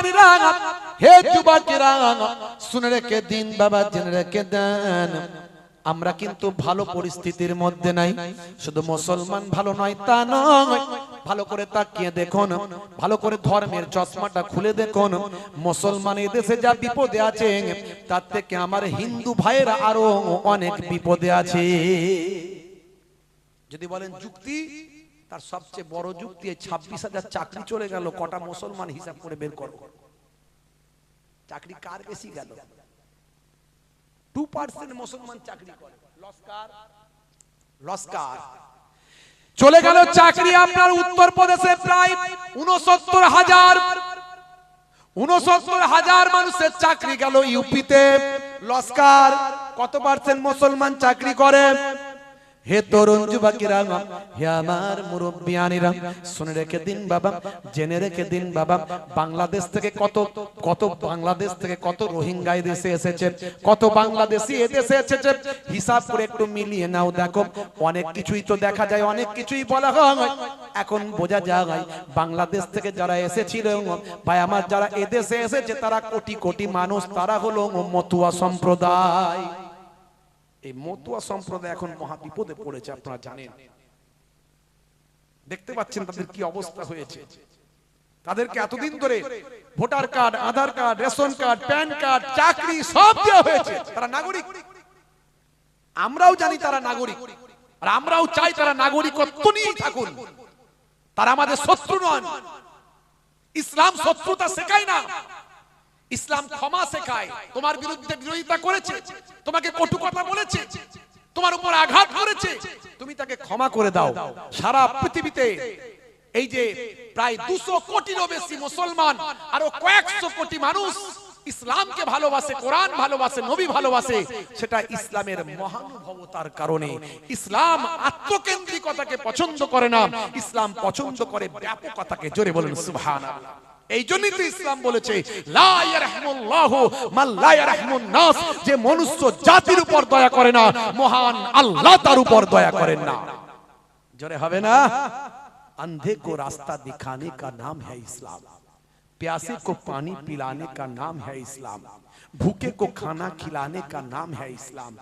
মুরব্বিয়ানিরা, হে যুবকেরা, শুনে রেখে দিন বাবা, জেনে রেখে দেন, আমরা কিন্তু ভালো পরিস্থিতির মধ্যে নাই। শুধু মুসলমান ভালো নয় তা নয়, ভালো করে তাকিয়ে দেখুন, ভালো করে ধর্মের চশমাটা খুলে দেখুন, মুসলমান এই দেশে যা বিপদে আছে তার থেকে আমার হিন্দু ভাইয়েরা আরো অনেক বিপদে আছে। যদি বলেন যুক্তি, তার সবচেয়ে বড় যুক্তি 26,000 চাকরি চলে গেল, কটা মুসলমান হিসাব করে বের করো। চাকরি কার বেশি গেল? 2% মুসলমান চাকরি করে, লস্কার চলে গেল চাকরি আপনার উত্তরপ্রদেশে প্রায় 69,000 মানুষের চাকরি গেল। ইউপিতে লস্কার কত পার্সেন্ট মুসলমান চাকরি করে? হে তরুণ যুবকেরা, হে আমার মুরব্বিয়ানিরা, শুনে রেখে দিন বাবা, জেনে রেখে দিন বাবা, বাংলাদেশ থেকে কত রোহিঙ্গা দেশে এসেছে, কত বাংলাদেশি এদেশে এসেছে, হিসাব করে একটু মিলিয়ে নাও, দেখো অনেক কিছুই তো দেখা যায়, অনেক কিছুই বলা হয়। এখন বোঝা যায় বাংলাদেশ থেকে যারা এসেছিল ভাই আমার, যারা এদেশে এসেছে তারা কোটি কোটি মানুষ, তারা হলো মতুয়া সম্প্রদায়। এই মতুয়া সম্প্রদায় এখন মহা বিপদে পড়েছে, আপনারা জানেন, দেখতে পাচ্ছেন তাদের কি অবস্থা হয়েছে। তাদেরকে এতদিন ধরে voter card, Aadhaar card, ration card, PAN card, চাকরি সব দেওয়া হয়েছে, তারা নাগরিক। আমরাও জানি তারা নাগরিক, আর আমরাও চাই তারা নাগরিকত্ব নিয়েই থাকুন। তারা আমাদের শত্রু নন। ইসলাম শত্রুতা শেখায় না, ইসলাম ক্ষমা শেখায়। তোমার বিরুদ্ধে বিরোধিতা করেছে, তোমাকে কটু কথা বলেছে, তোমার উপর আঘাত করেছে, তুমি তাকে ক্ষমা করে দাও। সারা পৃথিবীতে এই যে প্রায় 200 কোটিরও বেশি মুসলমান, আরো কয়েকশো কোটি মানুষ ইসলামকে ভালোবাসে, কোরআন ভালোবাসে, নবী ভালোবাসে, সেটা ইসলামের মহানুভবতার কারণে। ইসলাম আত্মকেন্দ্রিকতাকে পছন্দ করে না, ইসলাম পছন্দ করে ব্যাপকতাকে। জোরে বলুন সুবহানাল্লাহ। এই জন্যই তো ইসলাম বলেছে লা ইয়ারহামুল্লাহু মান লা ইয়ারহামুন নাস, যে মনুষ্য জাতির উপর দয়া করে না, মহান আল্লাহ তার উপর দয়া করেন না। জোরে হবে না? अंधे को रास्ता दिखाने का नाम है इस्लाम, प्यासे को पानी पिलाने का नाम है इस्लाम, भूखे को खाना खिलाने का नाम है इस्लाम,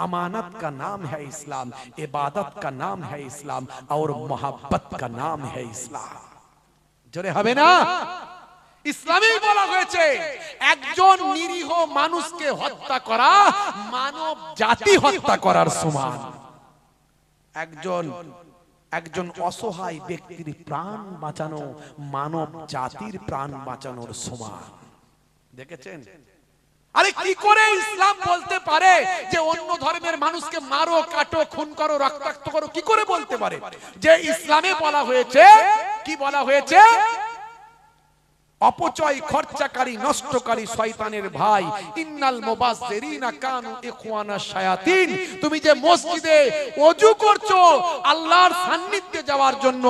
अमानत का नाम है इस्लाम, इबादत का नाम है इस्लाम, और मोहब्बत का नाम है इस्लाम। जोरे हबे ना? ইসলামে বলা হয়েছে একজন নিরীহ মানুষকে হত্যা করা মানব জাতি হত্যা করার সমান। একজন অসহায় ব্যক্তির প্রাণ বাঁচানো মানব জাতির প্রাণ বাঁচানোর সমান। দেখেছেন? আরে কি করে ইসলাম বলতে পারে যে অন্য ধর্মের মানুষকে মারো, কাটো, খুন করো, রক্তাক্ত করো? কি করে বলতে পারে? যে ইসলামে বলা হয়েছে, কি বলা হয়েছে? অপচয়, খরচাকারী, নষ্টকারী শয়তানের ভাই। ইন্নাল মুবাজ্জিরিনা কানু ইখওয়ানা শায়াতিন। তুমি যে মসজিদে ওযু করছো আল্লাহর সান্নিধ্যে যাওয়ার জন্য,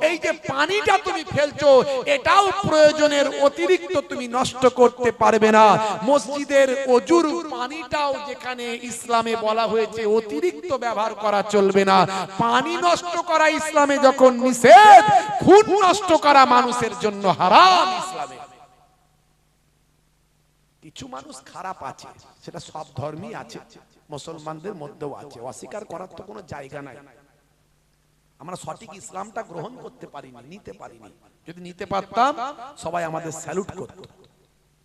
এই যে পানিটা তুমি ফেলছো, এটাও প্রয়োজনের অতিরিক্ত তুমি নষ্ট করতে পারবে না। মসজিদের ওযুর পানিটাও যেখানে ইসলামে বলা হয়েছে অতিরিক্ত ব্যবহার করা চলবে না। পানি নষ্ট করা ইসলামে যখন নিষেধ, খুন নষ্ট করা মানুষের জন্য হারাম ইসলামে। কিছু মানুষ খারাপ আছে, সেটা সব ধর্মই আছে, মুসলমানদের মধ্যেও আছে, অস্বীকার করার তো কোনো জায়গা নাই। আমরা সঠিক ইসলামটা গ্রহণ করতে পারিনি, নিতে পারিনি। যদি নিতে পারতাম সবাই আমাদের স্যালুট করত।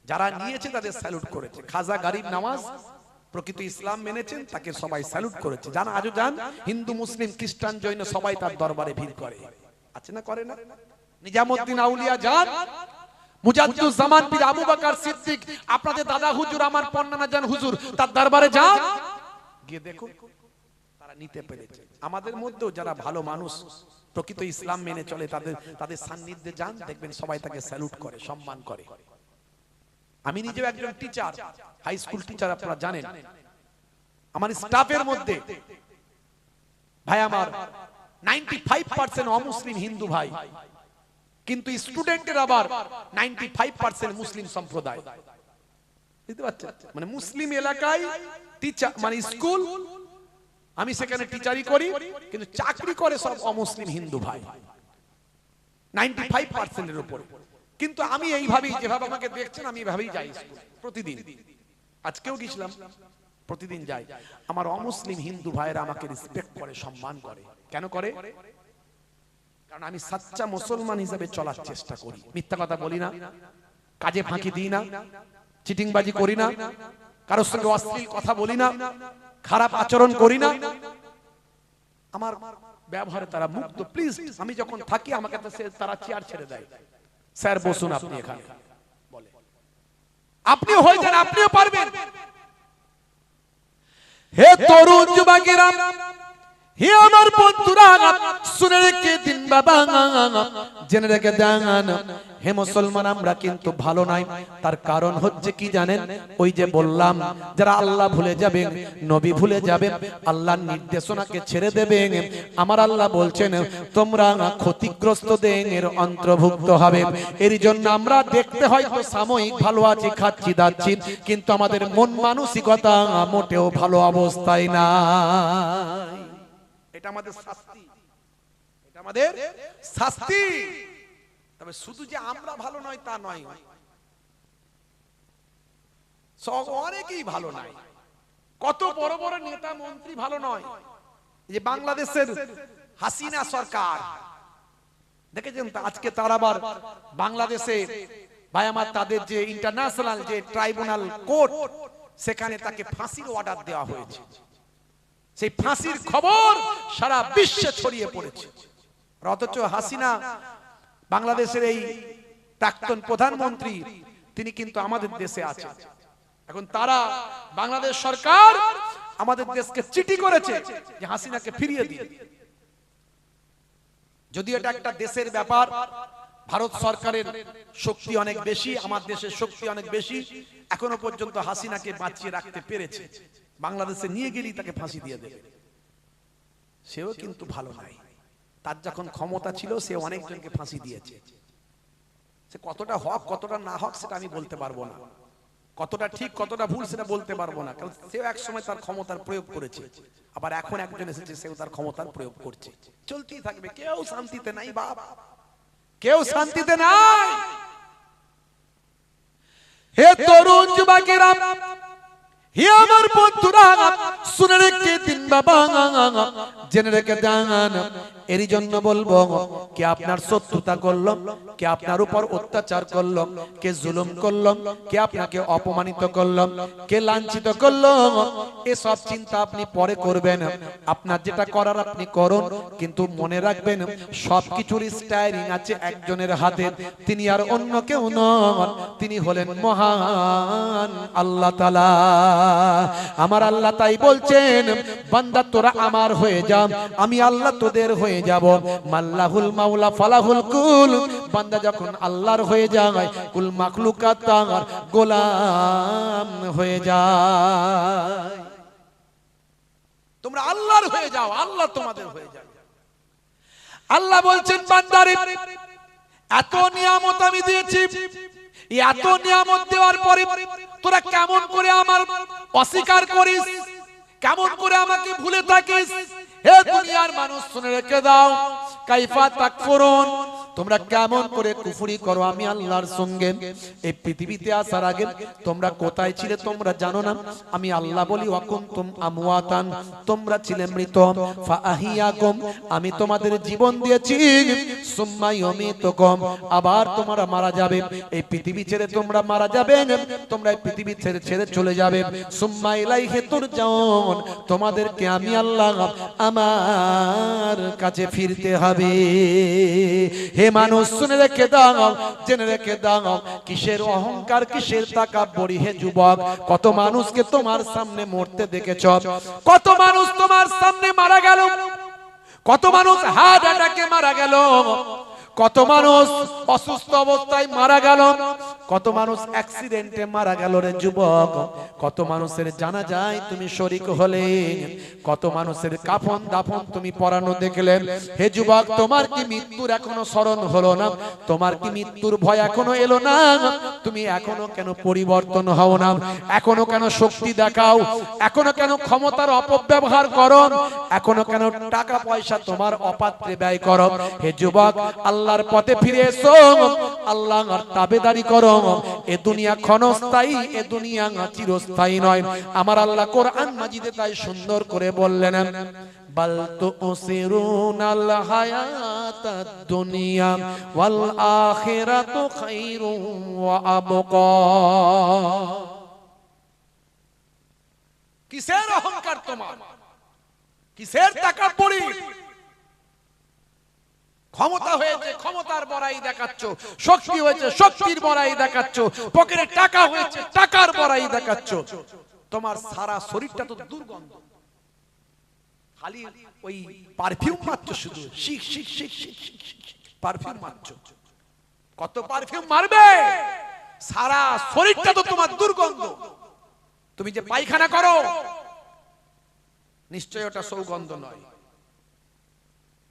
যারা নিয়েছে তাদের স্যালুট করেছে। খাজা গরিব নওয়াজ প্রকৃত ইসলাম মেনেছেন, তাকে সবাই স্যালুট করেছে। জানা আজও যান, হিন্দু, মুসলিম, খ্রিস্টান, জৈন সবাই তার দরবারে ভিড় করে, আছে না করে না? নিজামউদ্দিন আউলিয়া যান, মুজাদ্দুজ জামান পীর আবু বকর সিদ্দিক, আপনাদের দাদা হুজুর, আমার পন্নানা জান হুজুর, তার দরবারে যান, গিয়ে দেখুন তারা নিতে পেরেছে। আমাদের মধ্যেও যারা ভালো মানুষ, প্রকৃত ইসলাম মেনে চলে, তাদের সান্নিধ্যে যান, দেখবেন সবাই তাকে স্যালুট করে, সম্মান করে। আমি নিজেও একজন টিচার, হাই স্কুল টিচার, আপনারা জানেন। আমার স্টাফের মধ্যে ভাই আমার 95% অমুসলিম হিন্দু ভাই, কিন্তু স্টুডেন্টের আবার 95% মুসলিম সম্প্রদায়। বুঝতে পারছেন? মানে মুসলিম এলাকায় টিচার, মানে স্কুল, আমি সেখানে টিচারি করি, কিন্তু চাকরি করে সব অমুসলিম হিন্দু ভাই, 95% এর উপরে। কিন্তু আমি এইভাবেই, যেভাবে আমাকে দেখছেন আমি এইভাবেই যাই প্রতিদিন। আজকেও গেছিলাম, প্রতিদিন যাই। আমার অমুসলিম হিন্দু ভাইরা আমাকে রেসপেক্ট করে, সম্মান করে। কেন করে? কারণ আমি সাচ্চা মুসলমান হিসেবে চলার চেষ্টা করি, মিথ্যা কথা বলি না, কাজে ফাঁকি দিই না, চিটিংবাজি করি না, কারোর সঙ্গে অশ্লীল কথা বলি না, খারাপ আচরণ করি না। আমার ব্যবহারে তারা মুগ্ধ। প্লিজ, আমি যখন থাকি আমাকে তারা চেয়ার ছেড়ে দেয়, স্যার বসুন আপনি এখানে, বলে আপনিও হয়ে যান, আপনিও পারবেন। হে তরুণ যুবকেরা, হে আমার বন্ধুরা, শুনে রেখে দিন বাবা, জেনে রেখে দেন, হে মুসলমান আমরা কিন্তু ভালো নাই। তার কারণ হচ্ছে কি জানেন? ওই যে বললাম, যারা আল্লাহ ভুলে যাবেন, নবী ভুলে যাবেন, আল্লাহর নির্দেশনাকে ছেড়ে দেবেন, আমার আল্লাহ বলছেন তোমরা ক্ষতিগ্রস্তদের অন্তর্ভুক্ত হবে। এর জন্য আমরা দেখতে হয়তো সাময়িক ভালো আছি, খাচ্ছি দাচ্ছি, কিন্তু আমাদের মন মানসিকতা মোটেও ভালো অবস্থায় না। এটা আমাদের শাস্তি, এটা আমাদের শাস্তি। তবে শুধু যে আমরা ভালো নয় তা নয়, অনেকেই ভালো নয়। কত বড় বড় নেতা মন্ত্রী ভালো নয়। যে বাংলাদেশের হাসিনা সরকার দেখেছেন তো, আজকে তার আবার বাংলাদেশে ভাই আমার তাদের যে ইন্টারন্যাশনাল যে ট্রাইব্যুনাল কোর্ট, সেখানে তাকে ফাঁসির অর্ডার দেওয়া হয়েছে। সেই ফাঁসির খবর সারা বিশ্বে ছড়িয়ে পড়েছে। অথচ হাসিনা বাংলাদেশের এই প্রাক্তন প্রধানমন্ত্রী, তিনি কিন্তু আমাদের দেশে আছেন। এখন তারা বাংলাদেশ সরকার আমাদের দেশকে চিঠি করেছে যে হাসিনাকে ফিরিয়ে দিন। যদি এটা একটা দেশের ব্যাপার, ভারত সরকারের শক্তি অনেক বেশি, আমার দেশের শক্তি অনেক বেশি, এখনো পর্যন্ত হাসিনাকে বাঁচিয়ে রাখতে পেরেছে। বাংলাদেশে নিয়ে গেলেই তাকে ফাঁসি দিয়ে দেবে। সেও কিন্তু ভালো নাই। তার যখন ক্ষমতা ছিল সে অনেকজনকে ফাঁসি দিয়েছে। সে কতটা হক কতটা না হক সেটা আমি বলতে পারবো না, কতটা ঠিক কতটা ভুল সেটা বলতে পারবো না, কারণ সেও এক সময় তার ক্ষমতার প্রয়োগ করেছে, আবার এখন একজন এসেছে সেও তার ক্ষমতার প্রয়োগ করছে। চলতেই থাকবে, কেউ শান্তিতে নাই বাপ, কেউ শান্তিতে নাই। হে তরুণ যুবকেরা, হে আমার বন্ধুরা, শুনে রেখে দিন বাবা, জেনে রেখে দেন। এরই জন্য বলবো, কে আপনার শত্রুতা করলো, কে আপনার উপর অত্যাচার করলো, কে জুলুম করলো, কে আপনাকে অপমানিত করলো, কে লাঞ্ছিত করলো, এসব চিন্তা আপনি পরে করবেন। আপনার যেটা করার আপনি করুন, কিন্তু মনে রাখবেন সবকিছুর স্টায়ারিং আছে একজনের হাতে, তিনি আর অন্য কেউ নন, তিনি হলেন মহান আল্লাহ তাআলা। আমার আল্লাহ তাই বলছেন, বান্দা তোরা আমার হয়ে যা, আমি আল্লাহ তোদের হয়ে যাব। মাল্লাহুল মাওলা ফালাহুল কুল, বান্দা যখন আল্লাহর হয়ে যায়, কুল মাখলুকাত তার গোলাম হয়ে যায়। তোমরা আল্লাহর হয়ে যাও, আল্লাহ তোমাদের হয়ে যাবে। আল্লাহ বলছেন বান্দারে, এত নিয়ামত আমি দিয়েছি, এত নিয়ামত দেওয়ার পরে তোরা কেমন করে আমার অস্বীকার করিস, কেমন করে আমাকে ভুলে থাকিস? হে দুনিয়ার মানুষ শুনে রেখে দাও, কাইফা তাকফুরুন, তোমরা কেমন করে কুফরি করো আমি আল্লাহর সঙ্গে। এই পৃথিবীতে আসার আগে তোমরা কোথায় ছিলে তোমরা জানো না? আমি আল্লাহ বলি ওয়াকুনতুম আমওয়াতান, তোমরা ছিলে মৃত, ফাআহিয়াকুম, আমি তোমাদের জীবন দিয়েছি, সুম্মা ইউমিতুকুম, আবার তোমরা মারা যাবে। এই পৃথিবী ছেড়ে তোমরা মারা যাবে, তোমরা এই পৃথিবী ছেড়ে চলে যাবে। সুম্মা ইলাইহি তুরজাউন, তোমাদেরকে আমি আল্লাহ আমার কাছে ফিরতে হবে। হে মানুষ শুনে রেখে দাও, জেনে রেখে দাও, কিসের অহংকার, কিসের তাকাব্বুরি? হে যুবক, কত মানুষকে তোমার সামনে মরতে দেখেছ, কত মানুষ তোমার সামনে মারা গেল, কত মানুষ হার্ট অ্যাটাকে মারা গেল, কত মানুষ অসুস্থ অবস্থায় মারা গেল, কত মানুষ অ্যাক্সিডেন্টে মারা গেল রে যুবক, কত মানুষের জানাজায় তুমি শরীক হলে, কত মানুষের কাফন দাফন তুমি পরানো দেখলে। হে যুবক, তোমার কি মৃত্যুর এখনো স্মরণ হলো না? তোমার কি মৃত্যুর ভয় এখনো এলো না? তুমি এখনো কেন পরিবর্তন হও না? এখনো কেন শক্তি দেখাও? এখনো কেন ক্ষমতার অপব্যবহার করো? এখনো কেন টাকা পয়সা তোমার অপাত্রে ব্যয় করো? হে যুবক, আল্লাহর পথে ফিরে এসো, আল্লাহর তাবেদারি করো। এ দুনিয়া ক্ষণস্থায়ী, এ দুনিয়া চিরস্থায়ী নয়। আমার আল্লাহ কোরআন মাজিদে তাই সুন্দর করে বললেন, বাল তুসিরুনাল হায়াতাদ দুনিয়া ওয়াল আখিরাতু খায়রুন ওয়া আবকা। কিসের অহংকার তোমার, কিসের তাকাব্বুরি? ক্ষমতা হয়েছে ক্ষমতার বড়াই দেখাচ্ছ, শক্তি হয়েছে শক্তির বড়াই দেখাচ্ছ, পকেটে টাকা হয়েছে টাকার বড়াই দেখাচ্ছ। তোমার সারা শরীরটা তো দুর্গন্ধ, খালি ওই পারফিউম মারছ, শুধু শিক শিক শিক শিক পারফিউম মারছ। কত পারফিউম মারবে? সারা শরীরটা তো তোমার দুর্গন্ধ। তুমি যে পায়খানা করো নিশ্চয় ওটা সৌগন্ধ নয়।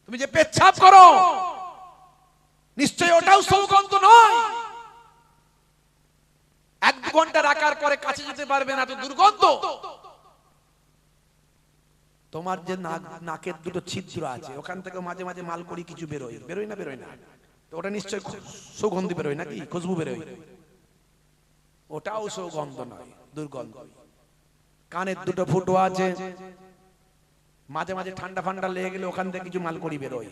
তুমি যে পেচ্ছাপ করো নিশ্চয় ওটাও সৌগন্ধ নয়। 1-2 ঘন্টা রাখার পরে কাছে যেতে পারবে না, তো দুর্গন্ধ। তোমার যে নাকের দুটো ছিদ্র আছে, ওখান থেকে মাঝে মাঝে মালকড়ি কিছু বেরোয়, বেরোয় না বেরোয় না? তো ওটা নিশ্চয় সুগন্ধি বেরোয় নাকি, খুশবু বেরোয়? ওটাও সৌগন্ধ নয়, দুর্গন্ধ। কানের দুটো ফুটো আছে, মাঝে মাঝে ঠান্ডা ফান্ডা লেগে গেলে ওখান থেকে কিছু মালকড়ি বেরোয়,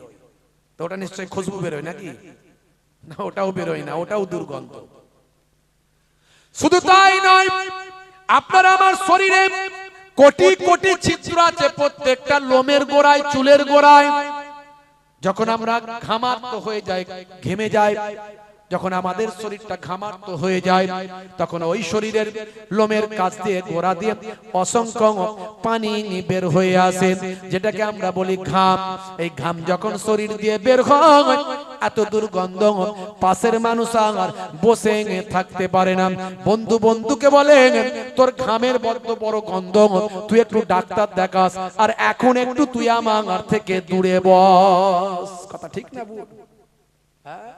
তো ওটা নিশ্চয় খুশবু বেরোয় নাকি? না, ওটাও বেরোয় না, ওটাও দুর্গন্ধ। শুধু তাই নয়, আপনার আমার শরীরে কোটি কোটি ছিদ্র আছে, প্রত্যেকটা লোমের গোড়ায়, চুলের গোড়ায়। যখন আমরা ঘামাক্ত হয়ে যাই, ঘেমে যাই, যখন আমাদের শরীরটা ঘামাক্ত হয়ে যায়, তখন ওই শরীরের লোমের কাছ দিয়ে, গোড়া দিয়ে অসংখ্য পানি বের হয়ে আসে, যেটাকে আমরা বলি ঘাম। এই ঘাম যখন শরীর দিয়ে বের হয়, এত দুর্গন্ধ, পাশের মানুষ আর বসে থাকতে পারে না। বন্ধু বন্ধুকে বলে, তোর ঘামের বড্ড বড় গন্ধ, তুই একটু ডাক্তার দেখাস, আর এখন একটু তুই আমার থেকে দূরে বস। কথা ঠিক না বল? হ্যাঁ,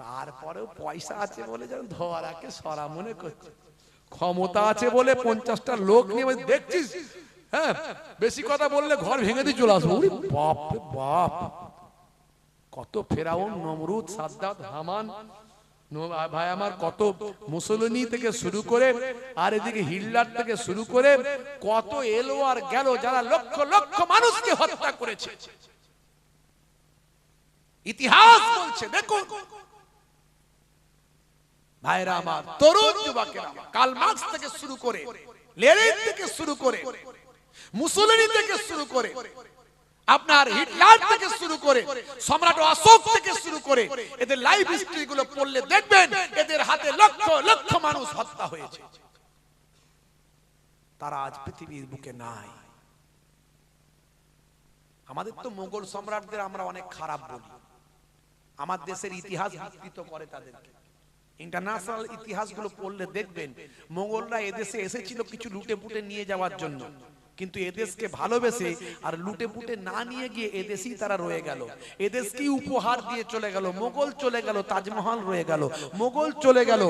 তারপরেও পয়সা আছে বলে যেন ধরাকে সরা মনে করছে, ক্ষমতা আছে বলে 50টা লোক নিয়ে দেখছিস। হ্যাঁ, বেশি কথা বললে ঘর ভেঙে দিয়ে চলে আসবো। বাপ রে বাপ, কত ফেরাউন, নমরুদ, সাদ্দাত, হামান, ভাই আমার, কত মুসলিনি থেকে শুরু করে আর এদিকে হিটলার থেকে শুরু করে কত এলো আর গেল, যারা লক্ষ লক্ষ মানুষকে হত্যা করেছে। ইতিহাস বলছে, দেখুন ভাইরা আমার, তরুণ যুবকেরা, কার্ল মার্কস থেকে শুরু করে, লেনিন থেকে শুরু করে, মুসলিনি থেকে শুরু করে, আপনার হিটলার থেকে শুরু করে, সম্রাট অশোক থেকে শুরু করে, এদের লাইফ হিস্ট্রি গুলো পড়লে দেখবেন এদের হাতে লক্ষ লক্ষ মানুষ হত্যা হয়েছে। তারা আজ পৃথিবীর বুকে নাই। আমাদের তো মোগল সম্রাটদের আমরা অনেক খারাপ বলি, আমার দেশের ইতিহাস বিকৃত করে তাদেরকে। ইন্টারন্যাশনাল ইতিহাসগুলো পড়লে দেখবেন মোগলরা এদেশে এসেছিল কিছু লুটে পুটে নিয়ে যাওয়ার জন্য, কিন্তু এদেশকে ভালোবেসে আর লুটে পুটে না নিয়ে গিয়ে এদেশেই তারা রয়ে গেল। এদেশকে উপহার দিয়ে চলে গেল। মোগল চলে গেল, তাজমহল রয়ে গেল। মোগল চলে গেল,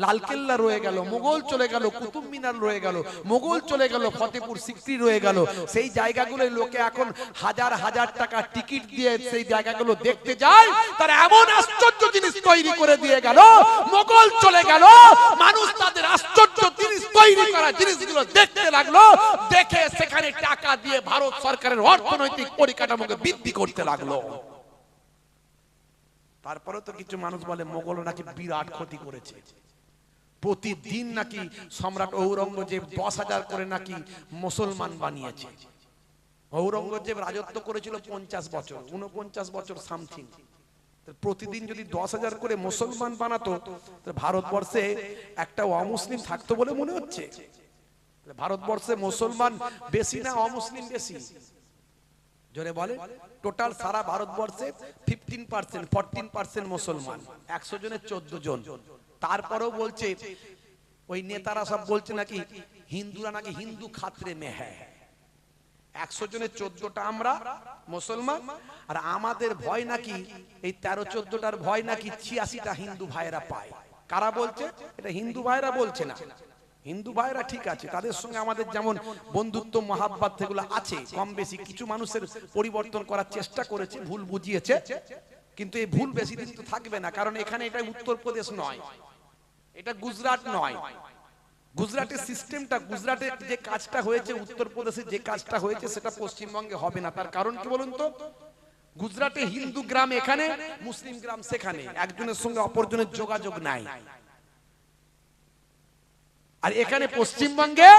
লালকেল্লা রয়ে গেল। মোগল চলে গেল, কুতুব মিনার রয়ে গেল। মোগল চলে গেল, ফতেপুর সিক্রি রয়ে গেল। সেই জায়গাগুলোয় লোকে এখন হাজার হাজার টাকা টিকিট দিয়ে সেই জায়গাগুলো দেখতে যায়। তারা এমন আশ্চর্য জিনিস তৈরি করে দিয়ে গেল, মোগল চলে গেল, মানুষ তাদের আশ্চর্য জিনিস তৈরি করা জিনিসগুলো দেখতে লাগলো, দেখে সেখানে টাকা দিয়ে ভারত সরকারের অর্থনৈতিক পরিকাঠামোকে বৃদ্ধি করতে লাগলো। তারপরে তো কিছু মানুষ বলে মোগল নাকি বিরাট ক্ষতি করেছে। প্রতিদিন নাকি সম্রাট ঔরঙ্গজেব 10,000 করে নাকি মুসলমান বানিয়েছে। ঔরঙ্গজেব রাজত্ব করেছিল 50 বছর, 49 বছর সামথিং। প্রতিদিন যদি 10,000 করে মুসলমান বানাতো, ভারতবর্ষে একটা অমুসলিম থাকতো বলে মনে হচ্ছে? ভারতবর্ষে মুসলমান বেশি না অমুসলিম বেশি? জোরে বলে। টোটাল সারা ভারতবর্ষে 15%, 14% মুসলমান, 100 জনের 14 জন। তারপরেও বলছে ওই নেতারা সব বলছে নাকি হিন্দুরা নাকি হিন্দু খাতরে মে হ্যায়। 100 জনের 14টা আমরা মুসলমান, আর আমাদের ভয় নাকি এই 13-14টার ভয় নাকি 86টা হিন্দু ভাইরা পায়। কারা বলছে? এটা হিন্দু ভাইরা বলছে না। হিন্দু ভাইরা ঠিক আছে, তাদের সঙ্গে আমাদের যেমন বন্ধুত্ব মহাব্বত সেগুলো আছে কম বেশি। কিছু মানুষের পরিবর্তন করার চেষ্টা করেছে, ভুল বুঝিয়েছে, কিন্তু এই ভুল বেশি দিন তো থাকবে না, কারণ এখানে এটা উত্তরপ্রদেশ নয়, এটা গুজরাট নয়। গুজরাটের সিস্টেমটা, গুজরাটের যে কাজটা হয়েছে, উত্তরপ্রদেশে যে কাজটা হয়েছে সেটা পশ্চিমবঙ্গে হবে না। তার কারণ কি বলুন তো? গুজরাটে হিন্দু গ্রাম এখানে, মুসলিম গ্রাম সেখানে, একজনের সঙ্গে অপরজনের যোগাযোগ নাই। আর এখানে পশ্চিমবঙ্গে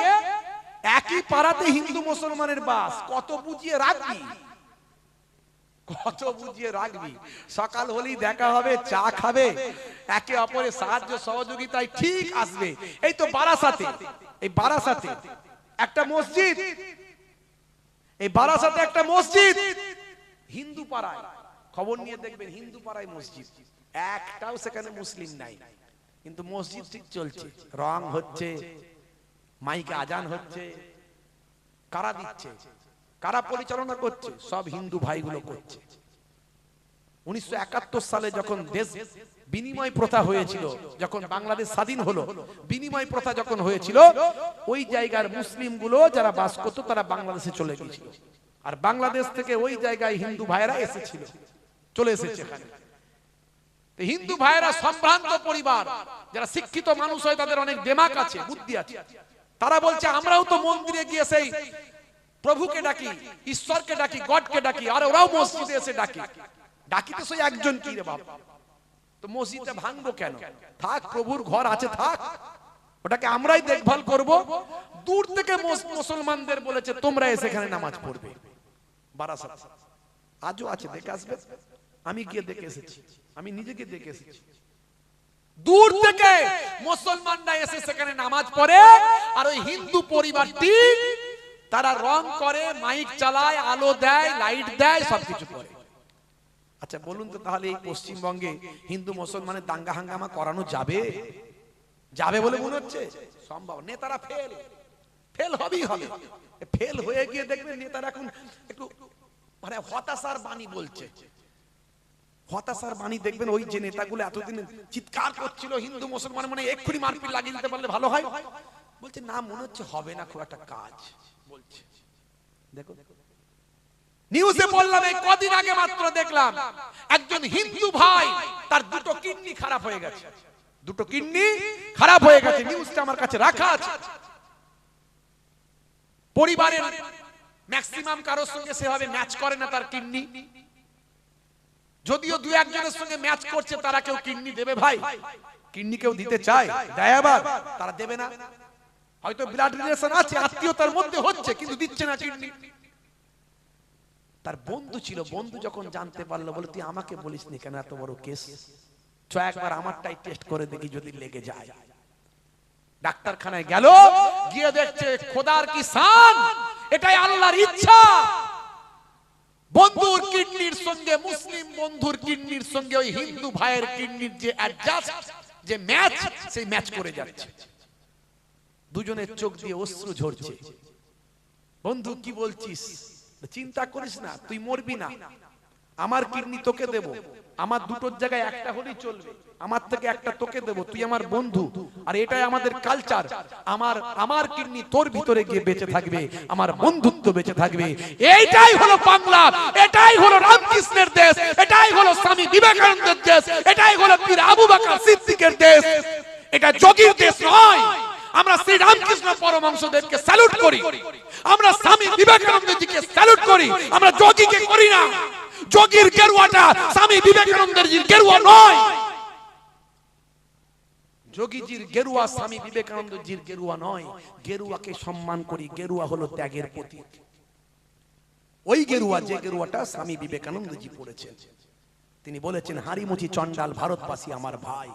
একই পাড়াতে হিন্দু মুসলমানের বাস, কত বুঝিয়ে রাখবি, কত বুঝিয়ে রাখবি। সকাল হলেই দেখা হবে, চা খাবে, একে অপরের সাহায্য সহযোগিতায় ঠিক আসবে। এই তো বারাসাতে, এই বারাসাতে একটা মসজিদ, এই বারাসাতে একটা মসজিদ হিন্দু পাড়ায়, খবর নিয়ে দেখবেন হিন্দু পাড়ায় মসজিদ, একটাও সেখানে মুসলিম নাই, কিন্তু মসজিদ ঠিক চলছে, রং হচ্ছে, মাইকে আজান হচ্ছে। কারা দিচ্ছে, কারা পরিচালনা করছে? সব হিন্দু ভাইগুলো করছে। 1971 সালে যখন দেশ বিনিময় প্রথা হয়েছিল, যখন বাংলাদেশ স্বাধীন হলো, বিনিময় প্রথা যখন হয়েছিল, ওই জায়গার মুসলিম গুলো যারা বাস করতো তারা বাংলাদেশে চলে গিয়েছিল, আর বাংলাদেশ থেকে ওই জায়গায় হিন্দু ভাইয়েরা এসেছিল, চলে এসেছে এখানে। হিন্দু ভাইয়েরা সম্ভ্রান্ত পরিবার, যারা শিক্ষিত মানুষ হয়, তাদের অনেক দিমাগ আছে, বুদ্ধি আছে, তারা বলছে আমরাও তো মন্দিরে গিয়ে সেই প্রভুকে ডাকি, ঈশ্বরকে ডাকি, গডকে ডাকি, আর ওরাও মসজিদে এসে ডাকি, ডাকি তো সেই একজন কি রে বাবা, তো মসজিদে ভাঙবো কেন? থাক, প্রভুর ঘর আছে, থাক, ওটাকে আমরাই দেখভাল করব। দূর থেকে মুসলমানদের বলেছে তোমরা এসে এখানে নামাজ পড়বে। বারাসাত আজও আছে, দেখে আসবে, আমি গিয়ে দেখে এসেছি, আমি নিজেকে দেখে এসেছি। দূর থেকে মুসলমানরা এসে সেখানে নামাজ পড়ে, আর ওই হিন্দু পরিবারটি তারা রং করে, মাইক চালায়, আলো দেয়, লাইট দেয়, সবকিছু করে। আচ্ছা বলুন তো, তাহলে এই পশ্চিমবঙ্গে হিন্দু মুসলমানের দাঙ্গা হাঙ্গামা করানো যাবে? যাবে বলে মনে হচ্ছে? সম্ভব। নেতারা ফেল, ফেল হবেই হবে। ফেল হয়ে গিয়ে দেখবেন নেতারা এখন একটু মানে হতাশার বাণী বলছে, হতাশার বাণী। দেখবেন ওই যে নেতাগুলো এতদিন চিৎকার করছিল হিন্দু মুসলমান মানে এক্ষুনি মারপিট লাগিয়ে দিতে পারলে ভালো হয়, বলছে না, মনে হচ্ছে হবে না খুব একটা কাজ, বলছে। দেখো নিউজে বললাম, এই কদিন আগে মাত্র দেখলাম একজন হিন্দু ভাই, তার দুটো কিডনি খারাপ হয়ে গেছে, দুটো কিডনি খারাপ হয়ে গেছে, নিউজটা আমার কাছে রাখা আছে। পরিবারের ম্যাক্সিমাম কারোর সঙ্গে সেভাবে ম্যাচ করে না তার কিডনি, যদিও দু একজনের সঙ্গে ম্যাচ করছে, তারা কেউ কিডনি দেবে ভাই? কিডনি কেউ দিতে চায়? দেয় আবার, তারা দেবে না। হয়তো ব্লাড রিলেশন আছে, আত্মীয়তার মধ্যে হচ্ছে, কিন্তু দিচ্ছে না কিডনি। তার বন্ধু ছিল, বন্ধু যখন জানতে পারলো, বলে তুই আমাকে বলিস নি কেন, এত বড় কেস, চ একবার আমারটাই টেস্ট করে দেখি যদি লেগে যায়। ডাক্তারখানায় গেল, গিয়ে দেখছে খোদার কি শান, এটাই আল্লাহর ইচ্ছা, বন্ধুর কিডনির সঙ্গে, মুসলিম বন্ধুর কিডনির সঙ্গে ওই হিন্দু ভাইয়ের কিডনির যে অ্যাডজাস্ট, যে ম্যাচ, সেই ম্যাচ করে যাচ্ছে। দুজনের চোখ দিয়ে অশ্রু ঝরছে। বন্ধু কি বলছিস? চিন্তা করিস না, তুই মরবি না, আমার কিডনি তোকে দেব, আমার দুটোর জায়গায় একটা হলেই চলবে, আমার থেকে একটা তোকে দেব, তুই আমার বন্ধু, আর এটাই আমাদের কালচার। আমার কিডনি তোর ভিতরে গিয়ে বেঁচে থাকবে, আমার বন্ধুত্ব বেঁচে থাকবে। এইটাই হলো বাংলা, এটাই হলো রামকৃষ্ণের দেশ, এটাই হলো স্বামী বিবেকানন্দের দেশ, এটাই হলো পীর আবু বকর সিদ্দিকের দেশ। এটা যোগীর দেশ নয়। আমরা শ্রী রামকৃষ্ণ পরমহংসদেবকে স্যালুট করি, আমরা স্বামী বিবেকানন্দজিকে স্যালুট করি, আমরা যোগীকে করি না। যোগীর গেরুয়াটা স্বামী বিবেকানন্দের গেরুয়া নয়, যোগীজির গেরুয়া স্বামী বিবেকানন্দজির গেরুয়া নয়। গেরুয়াকে সম্মান করি, গেরুয়া হলো ত্যাগের প্রতীক। ওই গেরুয়া, যে গেরুয়াটা স্বামী বিবেকানন্দজি পড়েছেন, তিনি বলেছেন হাড়িমুচি চন্ডাল ভারতবাসী আমার ভাই।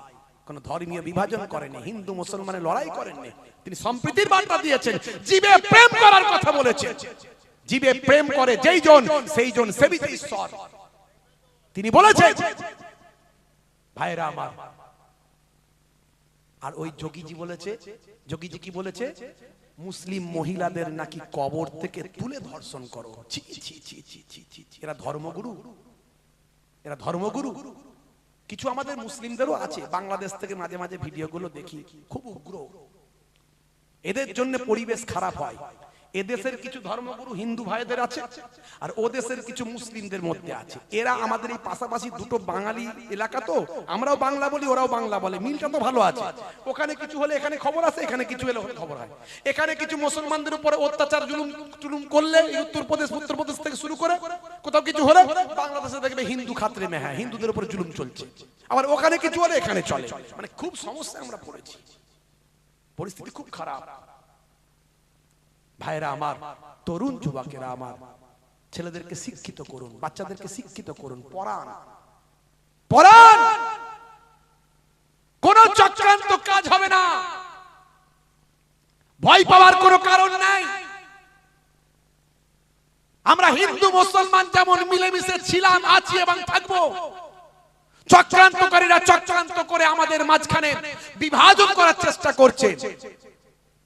কোন ধর্মীয় বিভাজন করেনি, হিন্দু মুসলমানের লড়াই করেননি, তিনি সম্প্রীতির বার্তা দিয়েছেন, জীবে প্রেম করার কথা বলেছেন। জীবে প্রেম করে যেই জন, সেই জন সেবিত ঈশ্বর, তিনি বলেছেন ভাইরা আমার। আর ওই যোগীজি বলেছে, যোগীজি কি বলেছে? মুসলিম মহিলাদের নাকি কবর থেকে তুলে ধর্ষণ করো। ছি ছি ছি ছি ছি ছি, এরা ধর্মগুরু, এরা ধর্মগুরু। কিছু আমাদের মুসলিমদেরও আছে, বাংলাদেশ থেকে মাঝে মাঝে ভিডিওগুলো দেখি, খুব উগ্র। এদের জন্য পরিবেশ খারাপ হয়, এদেশের কিছু ধর্মগুরু হিন্দু ভাইদের আছে আর ও দেশের কিছু মুসলিমদের মধ্যে আছে। এরা আমাদের এই পাশাপাশি দুটো বাঙালি এলাকা, তো আমরাও বাংলা বলি ওরাও বাংলা বলে, মিলটা তো ভালো আছে। ওখানে কিছু হলে এখানে খবর আসে, এখানে কিছু হলে খবর হয়। এখানে কিছু মুসলমানদের উপরে অত্যাচার জুলুম করলে উত্তরপ্রদেশ থেকে শুরু করে কোথাও কিছু হলে বাংলাদেশে দেখবে হিন্দু খাতরে মে হ্যাঁ, হিন্দুদের উপরে জুলুম চলছে। আবার ওখানে কিছু হলে এখানে চলে, মানে খুব সমস্যা আমরা পড়েছি, পরিস্থিতি খুব খারাপ। ভাইরা আমার, তরুণ যুবকেরা আমার, ছেলেদেরকে শিক্ষিত করুন, বাচ্চাদেরকে শিক্ষিত করুন, পড়ান পড়ান। কোন চক্রান্ত কাজ হবে না, ভয় পাওয়ার কোনো কারণ নাই। আমরা হিন্দু মুসলমান যেমন মিলেমিশে ছিলাম, আছি এবং থাকবো। চক্রান্তকারীরা চক্রান্ত করে আমাদের মাঝখানে বিভাজন করার চেষ্টা করছে।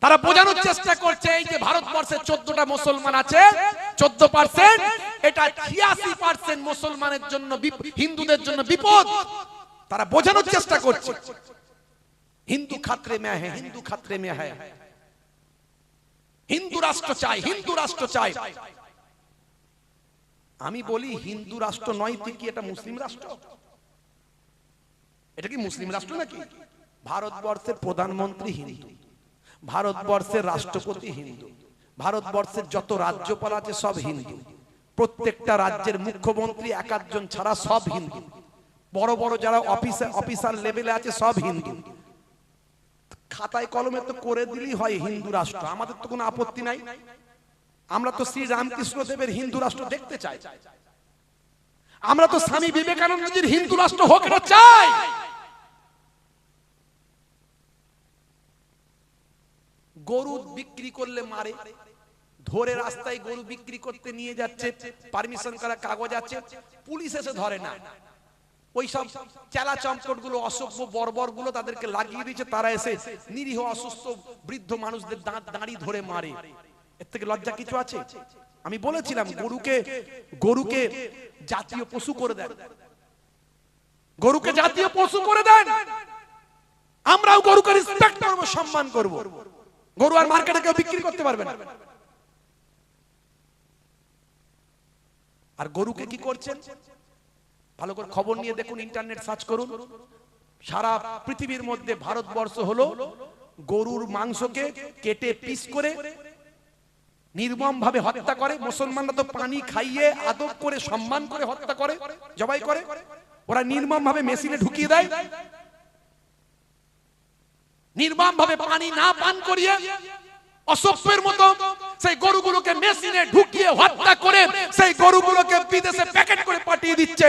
তারা বোঝানোর চেষ্টা করছে এই যে ভারতবর্ষে 14টা মুসলমান আছে, 14%, এটা 86% মুসলমানের জন্য, হিন্দুদের জন্য বিপদ। তারা বোঝানোর চেষ্টা করছে হিন্দু খাতরে মে হ্যায়, হিন্দু খাতরে মে হ্যায়, হিন্দু রাষ্ট্র চাই, হিন্দু রাষ্ট্র চাই। আমি বলি হিন্দু রাষ্ট্র নয়, কি এটা মুসলিম রাষ্ট্র? এটা কি মুসলিম রাষ্ট্র নাকি? ভারতবর্ষের প্রধানমন্ত্রী হিন্দু, ভারতবর্ষের রাষ্ট্রপতি হিন্দু, ভারতবর্ষের যত রাজ্যপাল আছে সব হিন্দু, প্রত্যেকটা রাজ্যের মুখ্যমন্ত্রী এক একজন ছাড়া সব হিন্দু, বড় বড় যারা অফিসার লেভেলে আছে সব হিন্দু। খাতায় কলমে তো করে দিলেই হয় হিন্দু রাষ্ট্র, আমাদের তো কোনো আপত্তি নাই। আমরা তো শ্রী রামকৃষ্ণ দেবের হিন্দু রাষ্ট্র দেখতে চাই, আমরা তো স্বামী বিবেকানন্দজির হিন্দু রাষ্ট্র হোক এটা চাই। গরু বিক্রি করলে মারে, ধরে রাস্তায় গরু বিক্রি করতে নিয়ে যাচ্ছে, পারমিশন করা কাগজ আছে, পুলিশ এসে ধরে না। ওই সব চেলা চম্পট গুলো, অসভ্য বর্বর গুলো তাদেরকে লাগিয়ে দিয়েছে, তারা এসে নিরীহ অসুস্থ বৃদ্ধ মানুষদের দাঁড়ি ধরে মারে। এর থেকে লজ্জা কিছু আছে? আমি বলেছিলাম গরুকে জাতীয় পশু করে দেন, গরুকে জাতীয় পশু করে দেন। আমরাও গরুকে রেসপেক্ট করব, সম্মান করব। গরু আর মার্কেটে কেউ বিক্রি করতে পারবে না। আর গরুকে কি করছেন ভালো করে খবর নিয়ে দেখুন, ইন্টারনেট সার্চ করুন। সারা পৃথিবীর মধ্যে ভারতবর্ষ হলো গরুর মাংসকে কেটে পিস করে নির্মম ভাবে হত্যা করে। মুসলমানরা তো পানি খাইয়ে আদব করে সম্মান করে হত্যা করে, জবাই করে। ওরা নির্মম ভাবে মেশিনে ঢুকিয়ে দেয়, নির্মম ভাবে পানি না পান করিয়ে অসভ্যের মতো সেই গরুগুলোকে মেশিনে ঢুকিয়ে হত্যা করে সেই গরুগুলোকে বিদেশে প্যাকেট করে পাঠিয়ে দিচ্ছে।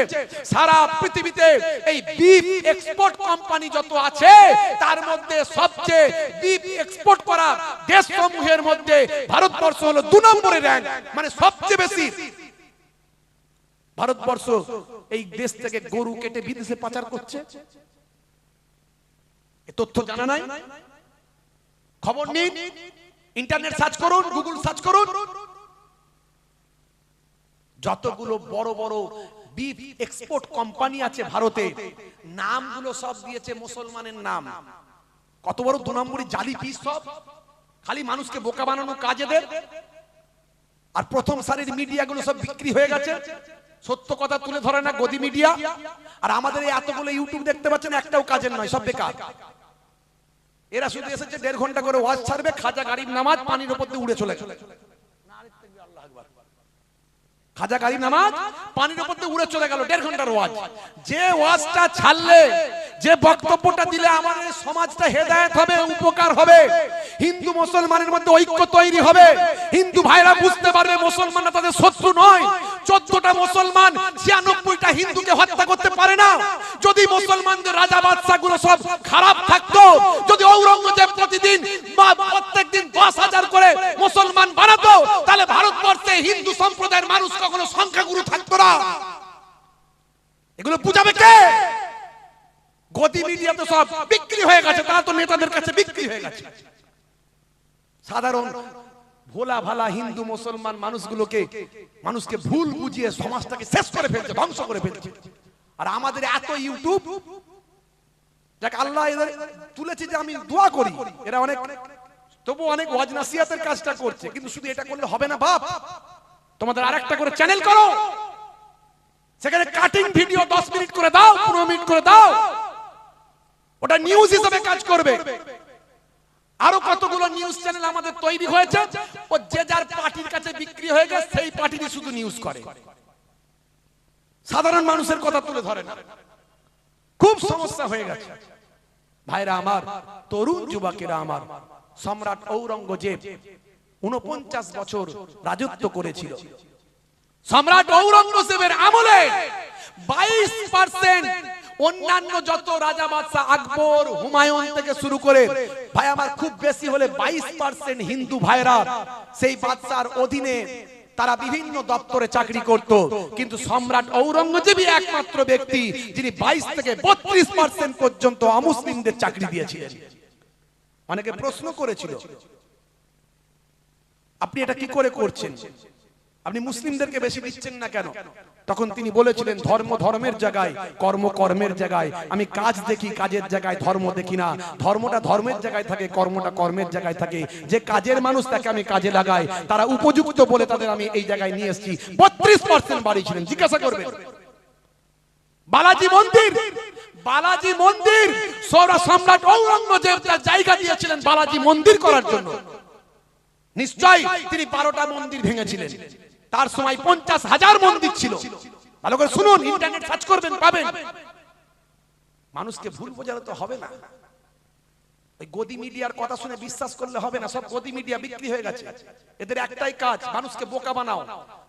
সারা পৃথিবীতে এই বিফ এক্সপোর্ট কোম্পানি যত আছে তার মধ্যে সবচেয়ে বিফ এক্সপোর্ট করা দেশসমূহের মধ্যে ভারতবর্ষ হলো 2 নম্বরে র‍্যাঙ্ক, মানে সবচেয়ে বেশি। ভারতবর্ষ এই দেশ থেকে গরু কেটে বিদেশে পাচার করছে, এই তথ্য জানা নাই? খবর নিন, ইন্টারনেট সার্চ করুন, গুগল সার্চ করুন। যতগুলো বড় বড় বিফ এক্সপোর্ট কোম্পানি আছে ভারতে, নামগুলো সব দিয়েছে মুসলমানের নাম। কত বড় 2 নম্বরই জালি পিস সব, খালি মানুষকে বোকা বানানো কাজে দেয়। আর প্রথম সারির মিডিয়াগুলো সব বিক্রি হয়ে গেছে, সত্য কথা তুলে ধরে না গদি মিডিয়া। আর আমাদের এই এতগুলো ইউটিউব দেখতে পাচ্ছেন, একটাও কাজের নয়, সব বেকার। এরা শুধু এসেছে 1.5 ঘন্টা করে ওয়াজ ছাড়বে, খাজা গরিব নামাজ পানির উপর দিয়ে উড়ে চলে গেল। খাজা গরিব নামাজ পানির উপর দিয়ে উড়ে চলে গেল, 1.5 ঘন্টার ওয়াজ। যে ওয়াজটা ছাড়লে, যে বক্তব্যটা দিলে আমাদের সমাজটা হেদায়েত হবে, উপকার হবে, হিন্দু মুসলমানের মধ্যে ঐক্য তৈরি হবে, হিন্দু ভাইরা বুঝতে পারবে মুসলমানরা তাদের শত্রু নয়। 14টা মুসলমান 96টা হিন্দুকে হত্যা করতে পারে না। যদি মুসলমানদের রাজা বাদশাগুলো সব খারাপ থাকতো, যদি ঔরঙ্গজেব প্রতিদিন বা প্রত্যেকদিন 10,000 করে মুসলমান বানাতো, তাহলে ভারতবর্ষে হিন্দু সম্প্রদায়ের মানুষ কখনো সংখ্যাগুরু থাকতো না। এগুলো বুঝাবে কে? গদি মিডিয়া তো সব বিক্রি হয়ে গেছে, তারা তো নেতাদের কাছে বিক্রি হয়ে গেছে। সাধারণ ভোলা ভালা হিন্দু মুসলমান মানুষকে ভুল বুঝিয়ে সমাজটাকে শেষ করে ফেলছে, ধ্বংস করে ফেলছে। আর আমাদের এত ইউটিউব, যাক আল্লাহ এদের তুলেছে, যে আমি দোয়া করি এরা অনেক তবু অনেক ওয়াজ নাসিহাতের কাজটা করছে, কিন্তু শুধু এটা করলে হবে না বাপ, তোমাদের আরেকটা করে চ্যানেল করো, সেখানে কাটিং ভিডিও 10 মিনিট করে দাও, 15 মিনিট করে দাও, ওটা নিউজ হিসেবে কাজ করবে। আরো কতগুলো নিউজ চ্যানেল আমাদের তৈরি হয়েছে, ও যে যার পার্টির কাছে বিক্রি হয়ে গেছে, সেই পার্টিরই শুধু নিউজ করে, সাধারণ মানুষের কথা তুলে ধরে না। খুব সমস্যা হয়ে গেছে ভাইরা আমার, তরুণ যুবকেরা আমার। সম্রাট ঔরঙ্গজেব 49 বছর রাজত্ব করেছিল। সম্রাট ঔরঙ্গজেবের আমলে 22% অন্যান্য যত রাজা বাদশা আকবর হুমায়ুন থেকে শুরু করে ভাই আমার খুব বেশি হলে 22% হিন্দু ভাইরা সেই বাদশার অধীনে তারা বিভিন্ন দপ্তরে চাকরি করত, কিন্তু সম্রাট ঔরঙ্গজেবই একমাত্র ব্যক্তি যিনি 22 থেকে 32% পর্যন্ত অমুসলিমদের চাকরি দিয়েছিলেন। অনেকে প্রশ্ন করেছিল আপনি এটা কি করে করছেন, আপনি মুসলিমদেরকে বেশি দিচ্ছেন না কেন? তখন তিনি বলেছিলেন ধর্ম ধর্মের জায়গায়, কর্ম কর্মের জায়গায়। আমি কাজ দেখি, কাজের জায়গায় ধর্ম দেখি না। ধর্মটা ধর্মের জায়গায় থাকে, কর্মটা কর্মের জায়গায় থাকে। যে কাজের মানুষ তাকে আমি কাজে লাগাই, তারা উপযুক্ত বলে তাদের আমি এই জায়গায় নিয়ে এসেছি। 32% বাড়িয়েছিলেন, জিজ্ঞাসা করবেন। বালাজি মন্দির, বালাজি মন্দির সম্রাট ঔরঙ্গজেব তার জায়গা দিয়েছিলেন বালাজি মন্দির করার জন্য। নিশ্চয়ই তিনি 12টা মন্দির ভেঙেছিলেন। তার সময় 50,000 মন্দির ছিল। ভালো করে শুনুন, ইন্টারনেট সার্চ করবেন পাবেন। মানুষকে ভুল বোঝালে তো হবে না। ওই গদি মিডিয়ার কথা শুনে বিশ্বাস করলে হবে না। সব গদি মিডিয়া বিক্রি হয়ে গেছে। এদের একটাই কাজ, মানুষকে বোকা বানাও,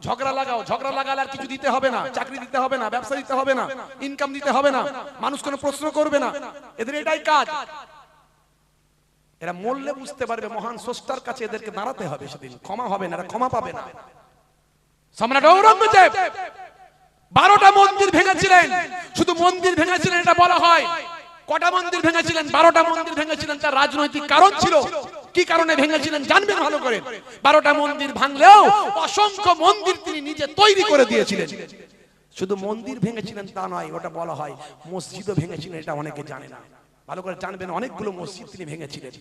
ঝগড়া লাগাও। ঝগড়া লাগালে আর কিছু দিতে হবে না, চাকরি দিতে হবে না, ব্যবসা দিতে হবে না, ইনকাম দিতে হবে না, মানুষ কোনো প্রশ্ন করবে না। এদের এটাই কাজ। এরা মরলে বুঝতে পারবে মহান স্রষ্টার কাছে এদেরকে দাঁড়াতে হবে, সেদিন ক্ষমা হবে না, এরা ক্ষমা পাবে না। সম্রাট ঔরঙ্গজেব 12টা মন্দির ভেঙেছিলেন। শুধু মন্দির ভেঙেছিলেন এটা বলা হয়। কটা মন্দির ভেঙেছিলেন? 12টা মন্দির ভেঙেছিলেন। তার রাজনৈতিক কারণ ছিল। কি কারণে ভেঙেছিলেন জানবেন ভালো করে। 12টা মন্দির ভাঙলেও অসংখ্য মন্দির তিনি নিজে তৈরি করে দিয়েছিলেন। শুধু মন্দির ভেঙেছিলেন তা নয়, ওটা বলা হয় মসজিদও ভেঙেছিলেন, এটা অনেকে জানে না। ভালো করে জানবেন, অনেকগুলো মসজিদ তিনি ভেঙেছিলেন।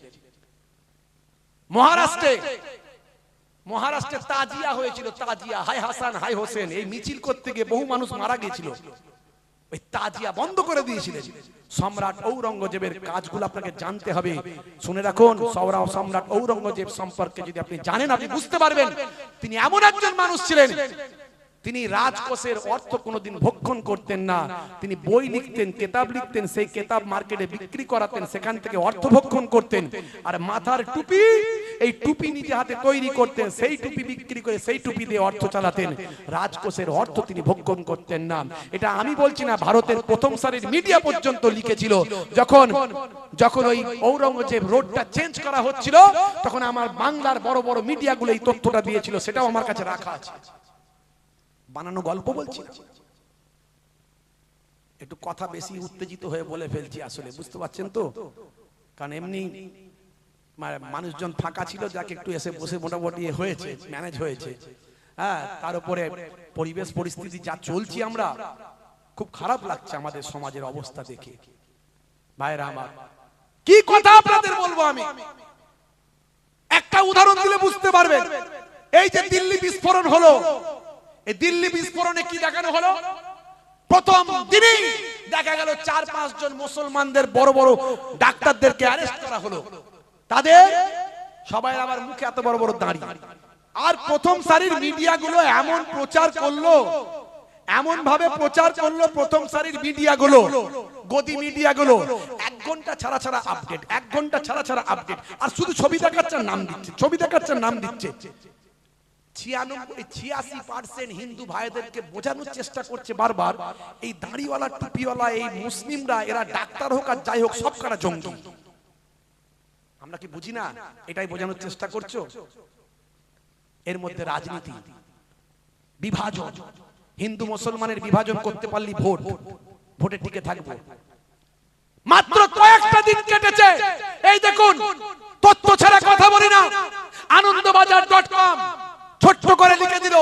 মহারাষ্ট্রে তাজিয়া হয়েছিল, তাজিয়া, হাই হাসান হাই হোসেন, এই মিছিল করতে গিয়ে বহু মানুষ মারা গিয়েছিল। ওই তাজিয়া বন্ধ করে দিয়েছিলেন। সম্রাট ঔরঙ্গজেবের কাজগুলো আপনাকে জানতে হবে। শুনে রাখুন, সম্রাট ঔরঙ্গজেব সম্পর্কে যদি আপনি জানেন, আপনি বুঝতে পারবেন তিনি এমন একজন মানুষ ছিলেন, তিনি রাজকোষের অর্থ কোনোদিন ভক্ষণ করতেন না। তিনি বই লিখতেন, কেতাব লিখতেন, সেই কেতাব মার্কেটে বিক্রি করাতেন, সেখান থেকে অর্থ ভক্ষণ করতেন। আর মাথার টুপি, এই টুপি নিজে হাতে তৈরি করতেন, সেই টুপি বিক্রি করে সেই টুপি দিয়ে অর্থ চালাতেন। রাজকোষের অর্থ তিনি ভক্ষণ করতেন না। এটা আমি বলছি না, ভারতের প্রথম সারির মিডিয়া পর্যন্ত লিখেছিল। যখন ওই ঔরঙ্গজেব রোডটা চেঞ্জ করা হচ্ছিল, তখন আমার বাংলার বড় বড় মিডিয়াগুলো এই তথ্যটা দিয়েছিল, সেটাও আমার কাছে রাখা আছে। বানানো গল্প বলছি না, একটু কথা বেশি উত্তেজিত হয়ে বলে ফেলছি আসলে, বুঝতে পারছেন তো? কারণ এমনি মানুষজন ফাঁকা ছিল, যাকে একটু এসে বসে মোটামুটি হয়েছে, ম্যানেজ হয়েছে। হ্যাঁ, তার উপরে পরিবেশ পরিস্থিতি যা চলছি, আমরা খুব খারাপ লাগছে আমাদের সমাজের অবস্থা দেখে। ভাইরা আমার, কি কথা আপনাদের বলবো আমি, একটা উদাহরণ দিলে বুঝতে পারবেন। এই যে দিল্লি বিস্ফোরণ হলো, এই দিল্লি বিস্ফোরণে কি দেখানো হলো? প্রথম দিনেই দেখা গেল 4-5 জন মুসলমানদের বড় বড় ডাক্তারদেরকে অ্যারেস্ট করা হলো। তাদের সবাই আবার মুখে এত বড় বড় দাড়ি। আর প্রথম সারির মিডিয়াগুলো এমন প্রচার করলো, এমন ভাবে প্রচার করলো প্রথম সারির মিডিয়াগুলো, গদি মিডিয়াগুলো, 1 ঘন্টা ছাড়া ছাড়া আপডেট, 1 ঘন্টা ছাড়া ছাড়া আপডেট। আর শুধু ছবি দেখাচ্ছে, নাম দিচ্ছে, ছবি দেখাচ্ছে, নাম দিচ্ছে। 86% হিন্দু ভাইদেরকে বোঝানোর চেষ্টা করছে বারবার, এই দাড়িওয়ালা টুপিওয়ালা এই মুসলিমরা, এরা ডাক্তার হোক আর যাই হোক, সব কারা জঙ্গি। আমরা কি বুঝি না? এটাই বোঝানোর চেষ্টা করছো। এর মধ্যে রাজনীতি, বিভাজন, হিন্দু মুসলমানের বিভাজন করতে পারলি ভোটে টিকে থাকবো। মাত্র কয়েকটা দিন কেটেছে, এই দেখুন, তথ্য ছাড়া কথা বলি না, আনন্দবাজার.com ছোট্ট করে লিখে দিল,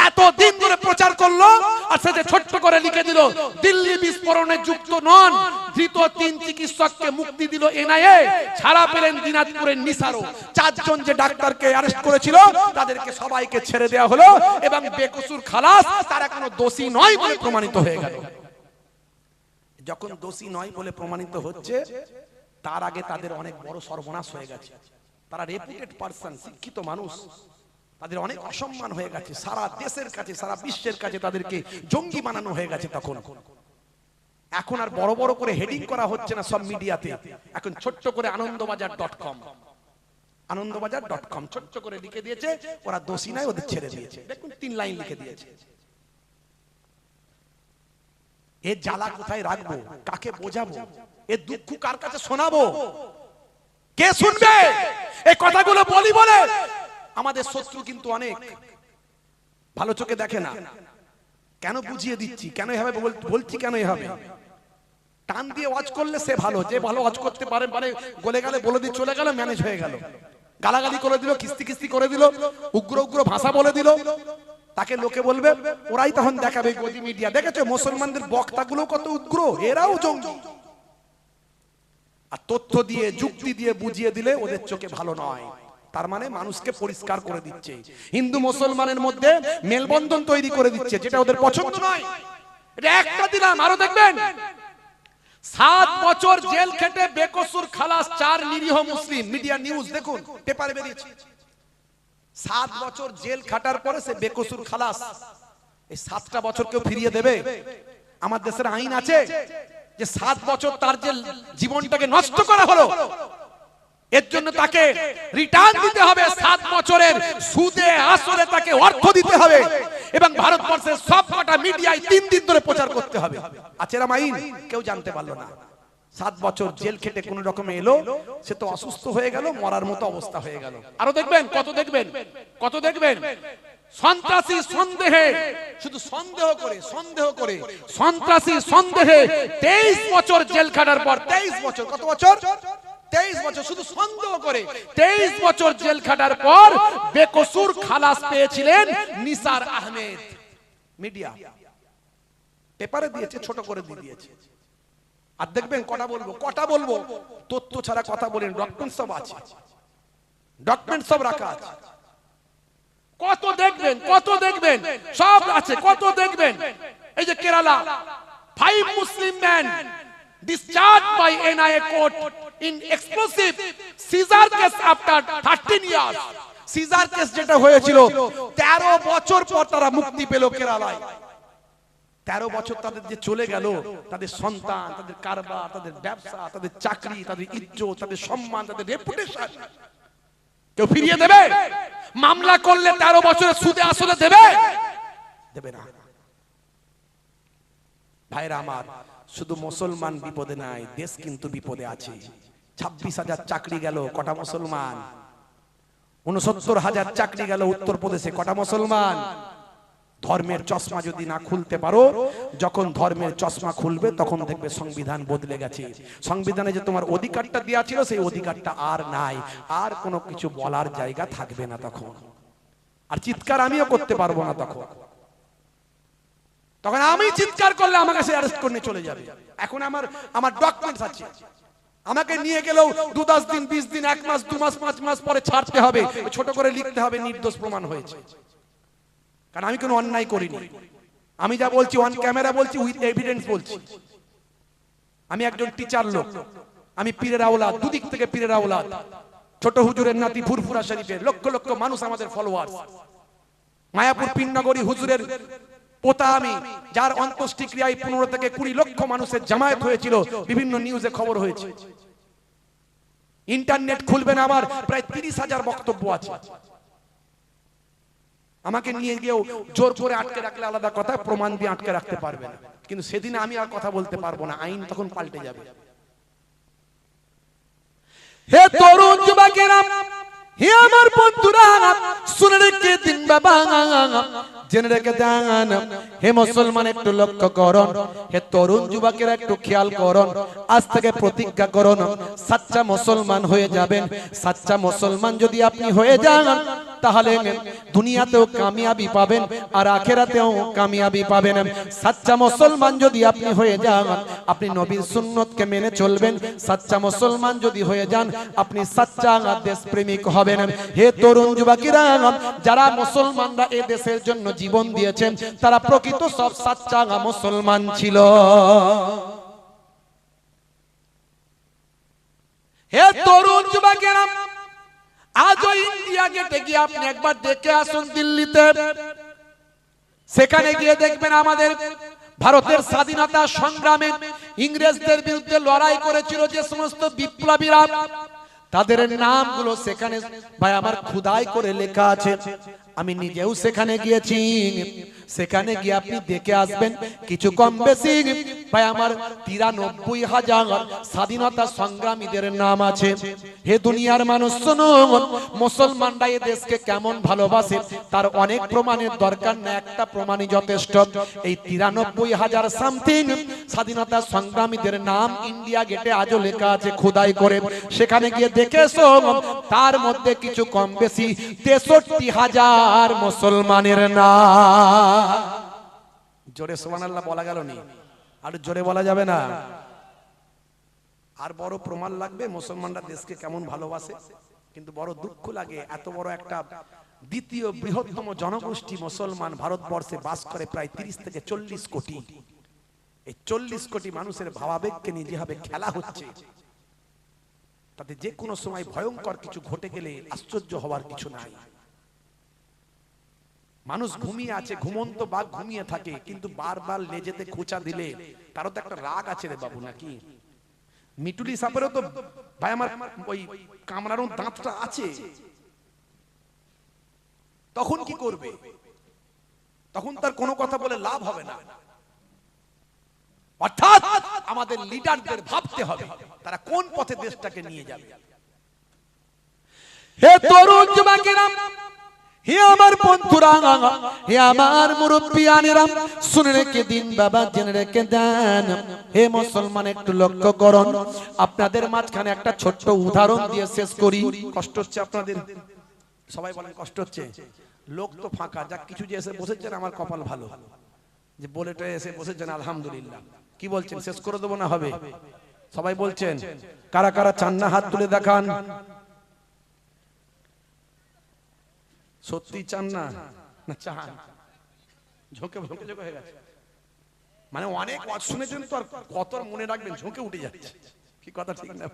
এত দিন ধরে প্রচার করলো আর সেটা ছোট্ট করে লিখে দিল দিল্লি বিস্ফোরণে যুক্ত নন, ধৃত 3 চিকিৎসককে মুক্তি দিল এনআইএ, ছাড়া পেলেন দিনাজপুরের নিসারও। 4 জন যে ডাক্তারকে অ্যারেস্ট করেছিল তাদেরকে সবাইকে ছেড়ে দেওয়া হলো এবং বেকসুর খালাস, তারা কোনো দোষী নয় বলে প্রমাণিত হয়ে গেল। যখন দোষী নয় বলে প্রমাণিত হচ্ছে তার আগে তাদের অনেক বড় সর্বনাশ হয়ে গেছে। তারা রেপুটেড পারসন, শিক্ষিত মানুষ, তাদের অনেক অসম্মান হয়ে গেছে, সারা দেশের কাছে সারা বিশ্বের কাছে তাদেরকে জঙ্গি বানানো হয়ে গেছে। এখন আর বড় বড় করে হেডিং করা হচ্ছে না সব মিডিয়াতে, এখন ছোট্ট করে আনন্দবাজার.com ছোট্ট করে লিখে দিয়েছে ওরা দোষী নাই, ওদের ছেড়ে দিয়েছে। দেখুন 3 লাইন লিখে দিয়েছে। এর জ্বালা কোথায় রাখবো, কাকে বোঝাবো, এর দুঃখ কার কাছে শোনাবো, কে শুনবে? এই কথাগুলো বলি বলে আমাদের শত্রু কিন্তু অনেক ভালো চোখে দেখে না। কেন বুঝিয়ে দিচ্ছি, কেন এভাবে বলছি, কেন এভাবে টান দিয়ে ওয়াজ করলে সে ভালো, যে ভালো ওয়াজ করতে পারে, মানে গলে গেলে বলে দিয়ে চলে গেল, ম্যানেজ হয়ে গেল, গালাগালি করে দিল, কিস্তি কিস্তি করে দিল, উগ্র উগ্র ভাষা বলে দিল, তাকে লোকে বলবে, ওরাই তখন দেখাবে গদি মিডিয়া, দেখেছো মুসলমানদের বক্তাগুলো কত উগ্র, এরাও জঙ্গি। আর তথ্য দিয়ে যুক্তি দিয়ে বুঝিয়ে দিলে ওদের চোখে ভালো নয়, তার মানে মানুষকে পরিষ্কার করে দিচ্ছে, হিন্দু মুসলমানের মধ্যে মেলবন্ধন তৈরি করে দিচ্ছে, যেটা ওদের পছন্দ নয়। এটা একটা দিলাম, আরো দেখবেন 7 বছর জেল খেটে বেকসুর খালাস 4 নিরীহ মুসলিম। মিডিয়া নিউজ দেখুন, পেপারে বেরিয়েছে। 7 বছর জেল খাটার পরে সে বেকসুর খালাস। এই 7টা বছর কেউ ফিরিয়ে দেবে? আমার দেশের আইন আছে যে 7 বছর তার যে জীবনটাকে নষ্ট করা হলো, এর জন্য তাকে রিটার্ন দিতে হবে, 7 বছরের সুদে আসলে তাকে অর্থ দিতে হবে, এবং ভারতবর্ষের সবকটা মিডিয়ায় 3 দিন ধরে প্রচার করতে হবে। আচেরা আইন কেউ জানতে পারলো না। 7 বছর জেল খেটে কোন রকমে এলো, সে তো অসুস্থ হয়ে গেল, মরার মতো অবস্থা হয়ে গেল। আরো দেখবেন, কত দেখবেন সন্ত্রাসী সন্দেহে, শুধু সন্দেহ করে সন্ত্রাসী সন্দেহে 23 বছর জেল খাটার পর, 23 বছর, কত বছর? 23 বছর শুধু সন্দেহ করে 23 বছর জেল খাটার পর বেকসুর খালাস পেয়েছিলেন নিসার আহমেদ। মিডিয়া পেপারে দিয়েছে, ছোট করে দিয়েছে। আর দেখবেন কটা বলবো, তথ্য ছাড়া কথা বলেন, ডকুমেন্ট সব আছে, ডকুমেন্ট সব রাখা আছে। কত দেখবেন সব আছে, কত দেখবেন। এই যে কেরালা 5 মুসলিম man discharged by NIA court in explosive Caesar case after 13 years. Caesar case যেটা হয়েছিল 13 বছর পর তারা মুক্তি পেল কেরালায়। 13 বছর তাদের যে চলে গেল, তাদের সন্তান, তাদের কারবার, তাদের ব্যবসা, তাদের চাকরি, তাদের ইজ্জত, তাদের সম্মান, তাদের রেপুটেশন কেউ ফিরিয়ে দেবে? মামলা করলে 13 বছরের সুদে আসলে দেবে না। ভাইরা আমার, শুধু মুসলমান বিপদে নাই, দেশ কিন্তু বিপদে আছে। 26,000 চাকরি গেল, কটা মুসলমান? 69,000 চাকরি গেল উত্তরপ্রদেশে, কটা মুসলমান? ধর্মের চশমা যদি না খুলতে পারো, যখন ধর্মের চশমা খুলবে তখন দেখবে সংবিধান বদলে গেছে। সংবিধানে যে তোমার অধিকারটা দেওয়া ছিল, সেই অধিকারটা আর নাই, আর কোনো কিছু বলার জায়গা থাকবে না তখন। আর চিৎকার আমিও করতে পারবো না তখন আমি চিৎকার করলে আমাকে সে অ্যারেস্ট করে চলে যাবে। এখন আমার ডকুমেন্টস আছে, আমাকে নিয়ে গেলেও 2-10 দিন, 20 দিন, 1 মাস, 2 মাস, 5 মাস পরে ছাড়তে হবে, ছোট করে লিখতে হবে নির্দোষ প্রমাণ হয়েছে। কারণ আমি কোনো অন্যায় করিনি, আমি যা বলছি অন ক্যামেরা বলছি, উইথ এভিডেন্স বলছি। আমি একজন টিচার লোক, আমি পীরের আওলাদ, দুদিক থেকে পীরের আওলাদ, ছোট হুজুরের নাতি, ফুরফুরা শরীফের লক্ষ লক্ষ মানুষ আমাদের ফলোয়ার্স। মায়াপুর পিননগরী হুজুরের পোতা আমি, যার অন্ত্যেষ্টিক্রিয়ায় 15 থেকে 20 লক্ষ মানুষের জামায়াত হয়েছিল, বিভিন্ন নিউজে খবর হয়েছে। ইন্টারনেট খুলবেন, আমার প্রায় 30,000 বক্তব্য আছে। আমাকে নিয়ে গিয়েও জোর করে আটকে রাখলে আলাদা কথা, প্রমাণ দিয়ে আটকে রাখতে পারবে না, কিন্তু সেদিন আমি আর কথা বলতে পারবো না, আইন তখন পাল্টে যাবে। হে তরুণ যুবকেরা, হে আমার বন্ধুরা, শুনে রেখে দিন বাবা, জেনে রেখে দেন। হে মুসলমান একটু লক্ষ্য করুন, হে তরুণ যুবকেরা একটু খেয়াল করুন, আজ থেকে প্রতিজ্ঞা করুন, সাচ্চা মুসলমান হয়ে যাবেন। সাচ্চা মুসলমান যদি আপনি হয়ে যান, তাহলে দুনিয়াতেও কামিয়াবি পাবেন আর আখিরাতেও কামিয়াবি পাবেন। সাচ্চা মুসলমান যদি আপনি হয়ে যান, আপনি নবীর সুন্নতকে মেনে চলবেন। সাচ্চা মুসলমান যদি হয়ে যান, আপনি সাচ্চা দেশপ্রেমিক হবেন। হে তরুণ যুবকেরা, যারা মুসলমানরা এই দেশের জন্য জীবন দিয়েছেন, তারা প্রকৃত সব সাচ্চা মুসলমান ছিল। হে তরুণ যুবকেরা, আজও ইন্ডিয়া গেটে গিয়ে আপনি একবার দেখে আসুন দিল্লিতে। সেখানে গিয়ে দেখবেন আমাদের ভারতের স্বাধীনতা সংগ্রামে ইংরেজদের বিরুদ্ধে লড়াই করেছিল যে সমস্ত বিপ্লবীরা, তাদের নামগুলো সেখানে ভাই আমার খোদাই করে লেখা আছে। আমি নিজেও সেখানে গিয়েছি। সেখানে গিয়ে আপনি দেখে আসবেন, কিছু কম বেশি ভাই আমার 93,000 স্বাধীনতা সংগ্রামীদের নাম আছে। হে দুনিয়ার মানুষ শোনো, মুসলমানরা এই দেশকে কেমন ভালোবাসে তার অনেক প্রমাণের দরকার না, একটা প্রমাণই যথেষ্ট। এই 93,000 সামথিং স্বাধীনতা সংগ্রামীদের নাম ইন্ডিয়া গেটে আজও লেখা আছে খোদাই করে। সেখানে গিয়ে দেখে এসো, তার মধ্যে কিছু কম বেশি 63,000 মুসলমানের নাম। জোরে সুবহানাল্লাহ বলা গেল নি? আর জোরে বলা যাবে না? আর বড় প্রমাণ লাগবে মুসলমানরা দেশকে কেমন ভালোবাসে। কিন্তু বড় দুঃখ লাগে, এত বড় একটা দ্বিতীয় বৃহত্তম জনগোষ্ঠী মুসলমান ভারতবর্ষে বাস করে প্রায় 30 থেকে 40 কোটি। এই 40 কোটি মানুষের ভাবাবেগকে নিয়ে যেভাবে খেলা হচ্ছে, তাতে যে কোনো সময় ভয়ঙ্কর কিছু ঘটে গেলে আশ্চর্য হওয়ার কিছু নাই। মানুষ ঘুমিয়ে আছে, ঘুমন্ত বাঘ ঘুমিয়ে থাকে, কিন্তু বারবার লেজেতে খোঁচা দিলে তারও তো একটা রাগ আছে রে বাবু, নাকি? মিটুলি সাপেরও তো ভাই আমার ওই কামড়ানো দাঁতটা আছে। তখন কি করবে? তখন তার কোনো কথা বলে লাভ হবে না। অর্থাৎ আমাদের লিডারদের ভাবতে হবে তারা কোন পথে দেশটাকে নিয়ে যাবে। হে তরুণ যুবকেরা, হে আমার বন্ধুরা, হে আমার মুরব্বিয়ানেরা, শুনে রেখে দিন বাবা, জেনে রেখে দেন। হে মুসলমান, একটু লক্ষ্য করুন। আপনাদের মাঝখানে একটা ছোট্ট উদাহরণ দিয়ে শেষ করি। কষ্ট হচ্ছে আপনাদের? সবাই বলেন কষ্ট হচ্ছে? লোক তো ফাঁকা, যা কিছু যে এসে বসেছেন আমার কপাল ভালো, যে বলেটা এসে বসেছেন আলহামদুলিল্লাহ। কি বলছেন, শেষ করে দেবো না হবে? সবাই বলছেন। কারা কারা চান না হাত তুলে দেখান। সত্যি চান না? না চান? ঝোঁকে ঝোঁকে ঝোঁকে হয়ে গেছে। মানে অনেক ওয়াজ শুনেছেন তো, আর কত মনে রাখবেন, ঝোঁকে উঠে যাচ্ছে। কি কথা ঠিক না?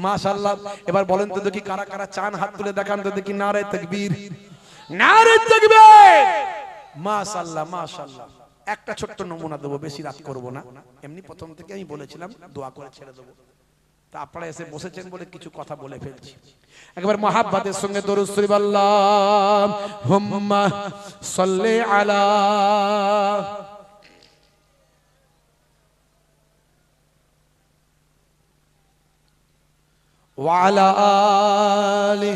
মাশাআল্লাহ। এবার বলেন তো দেখি কারা কারা চান, হাত তুলে দেখান তো দেখি। নারে তাকবীর, নারে তাকবীর। মাশাআল্লাহ মাশাআল্লাহ। একটা ছোট্ট নমুনা দেবো, বেশি রাত করব না। এমনি প্রথম থেকে আমি বলেছিলাম দোয়া করে ছেড়ে দেবো, তা আপনারা এসে বসেছেন বলে কিছু কথা বলে ফেলছি। একবার মহাব্বতের সঙ্গে দরুদ শরীফ আল্লাহুম্মা সাল্লি আলা ওয়া আলা আলি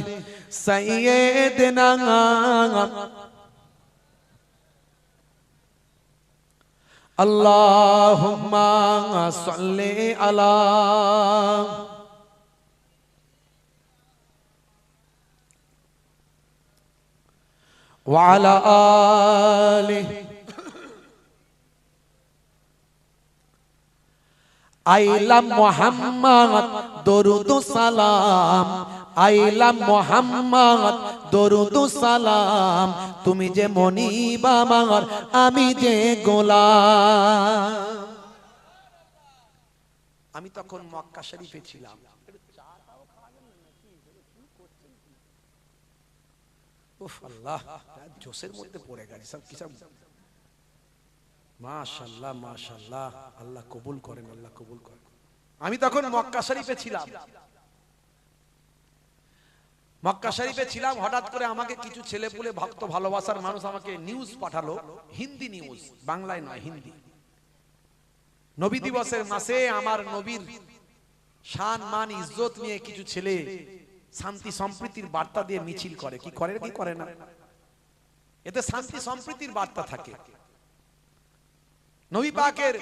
সাইয়্যিদিনা আল্লাহুম্মা সাল্লি আলা ওয়া আলা আলি আইলাম মুহাম্মদ দরুদ সালাম, আইলাম মুহাম্মদ দরুদ সালাম, তুমি যে মনিব আমার, আমি যে গোলাম। আমি তখন মক্কা শরীফে ছিলাম। উফ আল্লাহ, জোশের মধ্যে পড়ে গেছে সব কিছু। মাশাআল্লাহ মাশাআল্লাহ, আল্লাহ কবুল করেন, আল্লাহ কবুল করেন। আমি তখন মক্কা শরীফে ছিলাম। মক্কা শরীফে ছিলাম, হঠাৎ করে আমাকে কিছু ছেলেপুলে ভক্ত ভালোবাসার মানুষ আমাকে নিউজ পাঠালো, হিন্দি নিউজ, বাংলায় নয়, হিন্দি। নবী দিবসের মাসে আমার নবীর শান মান ইজ্জত নিয়ে কিছু ছেলে শান্তি সম্প্রীতির বার্তা দিয়ে মিছিল করে। কি করে কি করে না, এতে শান্তি সম্প্রীতির বার্তা থাকে। নবী পাকের